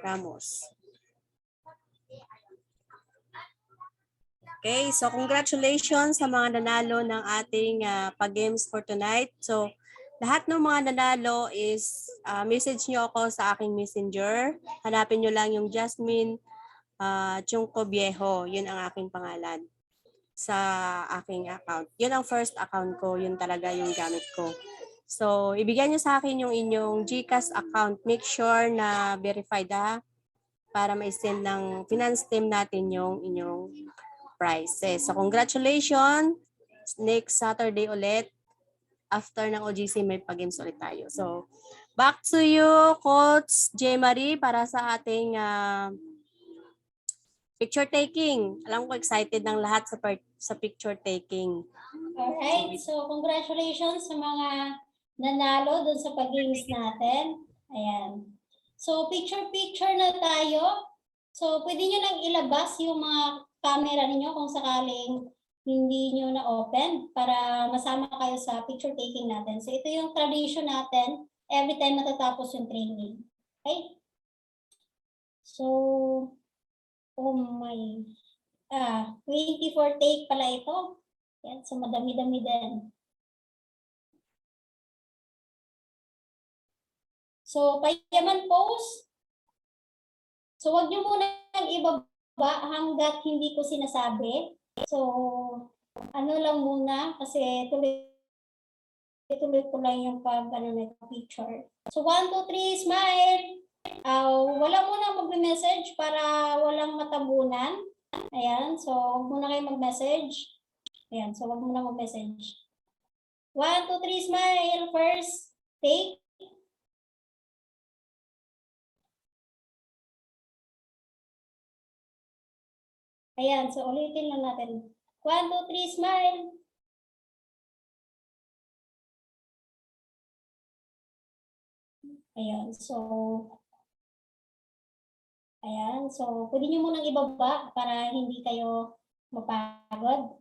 Ramos. Okay, so congratulations sa mga nanalo ng ating pag-games for tonight. So, lahat ng mga nanalo is message nyo ako sa aking messenger. Hanapin nyo lang yung Jasmine Chungko Viejo. Yun ang aking pangalan sa aking account. Yun ang first account ko. Yun talaga yung gamit ko. So, ibigay nyo sa akin yung inyong GCash account. Make sure na verified para ma-send ng finance team natin yung inyong prizes. So, congratulations. Next Saturday ulit. After ng OGC, may pag-games ulit tayo. So, back to you, Coach J. Marie, para sa ating picture taking. Alam ko excited ng lahat sa picture taking. Alright, so congratulations sa mga nanalo dun sa pag-games natin. Ayan. So picture-picture na tayo. So pwede nyo nang ilabas yung mga camera ninyo kung sakaling hindi nyo na-open para masama kayo sa picture taking natin. So ito yung tradition natin every time natatapos yung training. Okay? So, oh my, 24 take pala ito. Yan, so madami-dami din. So, payaman pose. So, wag nyo munang ibaba hanggat hindi ko sinasabi. So, ano lang muna kasi tuloy ko lang yung picture. So, 1, 2, 3, smile. Wala muna mag-message para walang matabunan. Ayan, so wag muna kayo mag-message. Ayan, so wag muna mag-message. 1, 2, 3, smile. First, take. Ayan, so ulitin lang natin. 1, 2, 3, smile. Ayan, so pwede nyo munang ibaba para hindi kayo mapagod.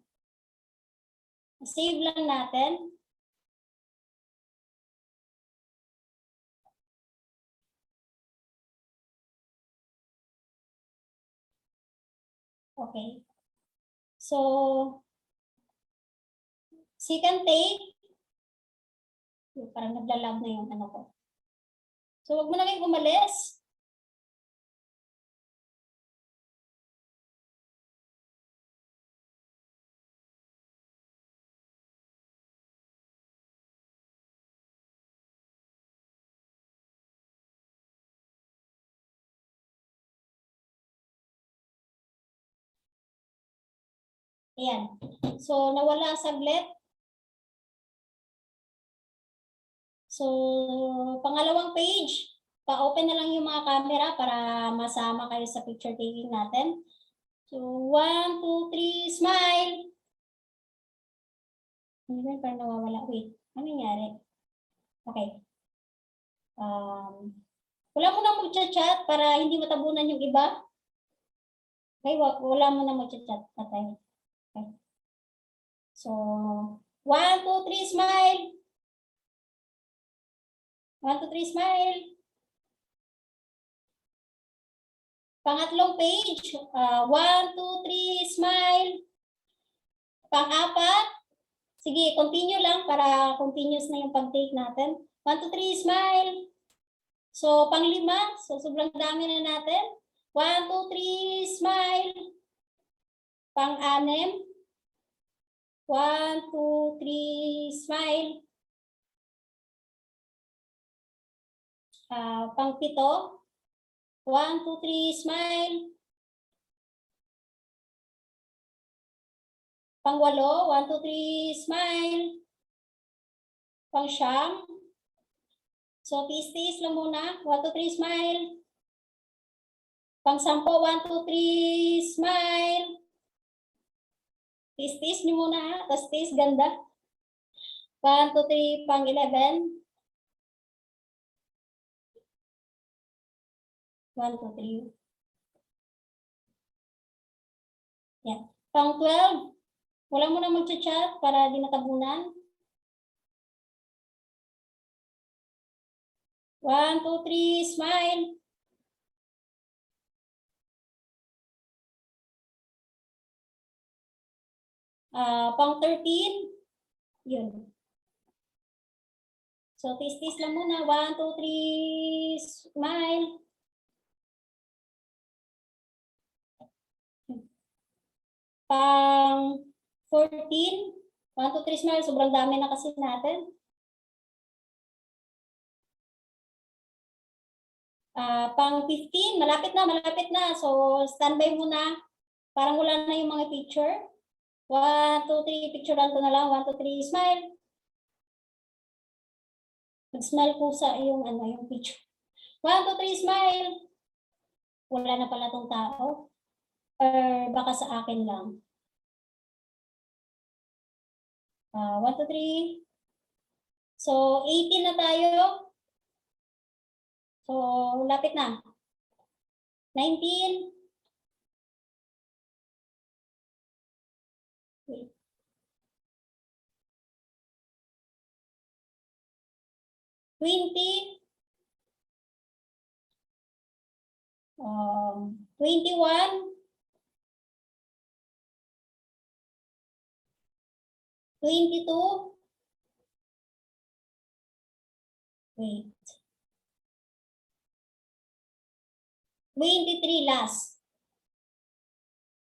Save lang natin. Okay. So, second take. Parang naglalag na yung ano ko. So, wag mo na kayong umalis. Ayan. So, nawala saglit. So, pangalawang page. Pa-open na lang yung mga camera para masama kayo sa picture taking natin. So, 1, 2, 3, smile! Hindi ba parang nawawala? Wait, ano nangyari? Okay. Wala mo na mag-chat para hindi matabunan yung iba. Okay, wala mo na mag-chat. Okay. So, 1, 2, 3, smile! 1, 2, 3, smile! Pangatlong page, 1, 2, 3, smile. Pang-apat, sige, continue lang para continuous na yung pag-take natin. 1, 2, 3, smile. So, pang-lima, so sobrang dami na natin. 1, 2, 3, smile. Pang-anim, 1, 2, 3, smile. Pang-pito, 1, 2, 3, smile. Pang-walo, 1, 2, 3, smile. Pang-siyam. So, tis-tis lang muna. 1, 2, 3, smile. Pang-sampo, 1, 2, 3, smile. Tis-tis nyo muna ha. Tapos tis, ganda. 1, 2, 3, pang-11. 1, 2, 3. Yan. Pang-12. Wala mo na mag-chat para di natabunan. 1, 2, 3, smile. Pang-13. Yun. So, tis-tis lang muna. 1, 2, 3, smile. Pang-14. 1, 2, 3, smile. Sobrang dami na kasi natin. Pang-15. Malapit na. So, standby muna. Parang wala na yung mga picture. 1, 2, 3. Picturean ko na lang. 1, 2, 3, smile. Mag-smile po sa yung picture. 1, 2, 3, smile. Wala na pala tong tao. Or baka sa akin lang. 1, 2, 3. So, 18 na tayo. So, lapit na. 19. Wait. 20. 21. 22. Wait. 23 last.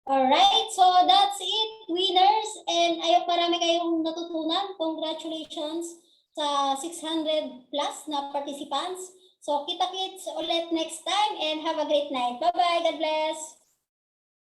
Alright, so that's it, winners. And ayok marami kayong natutunan. Congratulations sa 600 plus na participants. So kita-kits ulit next time and have a great night. Bye-bye. God bless.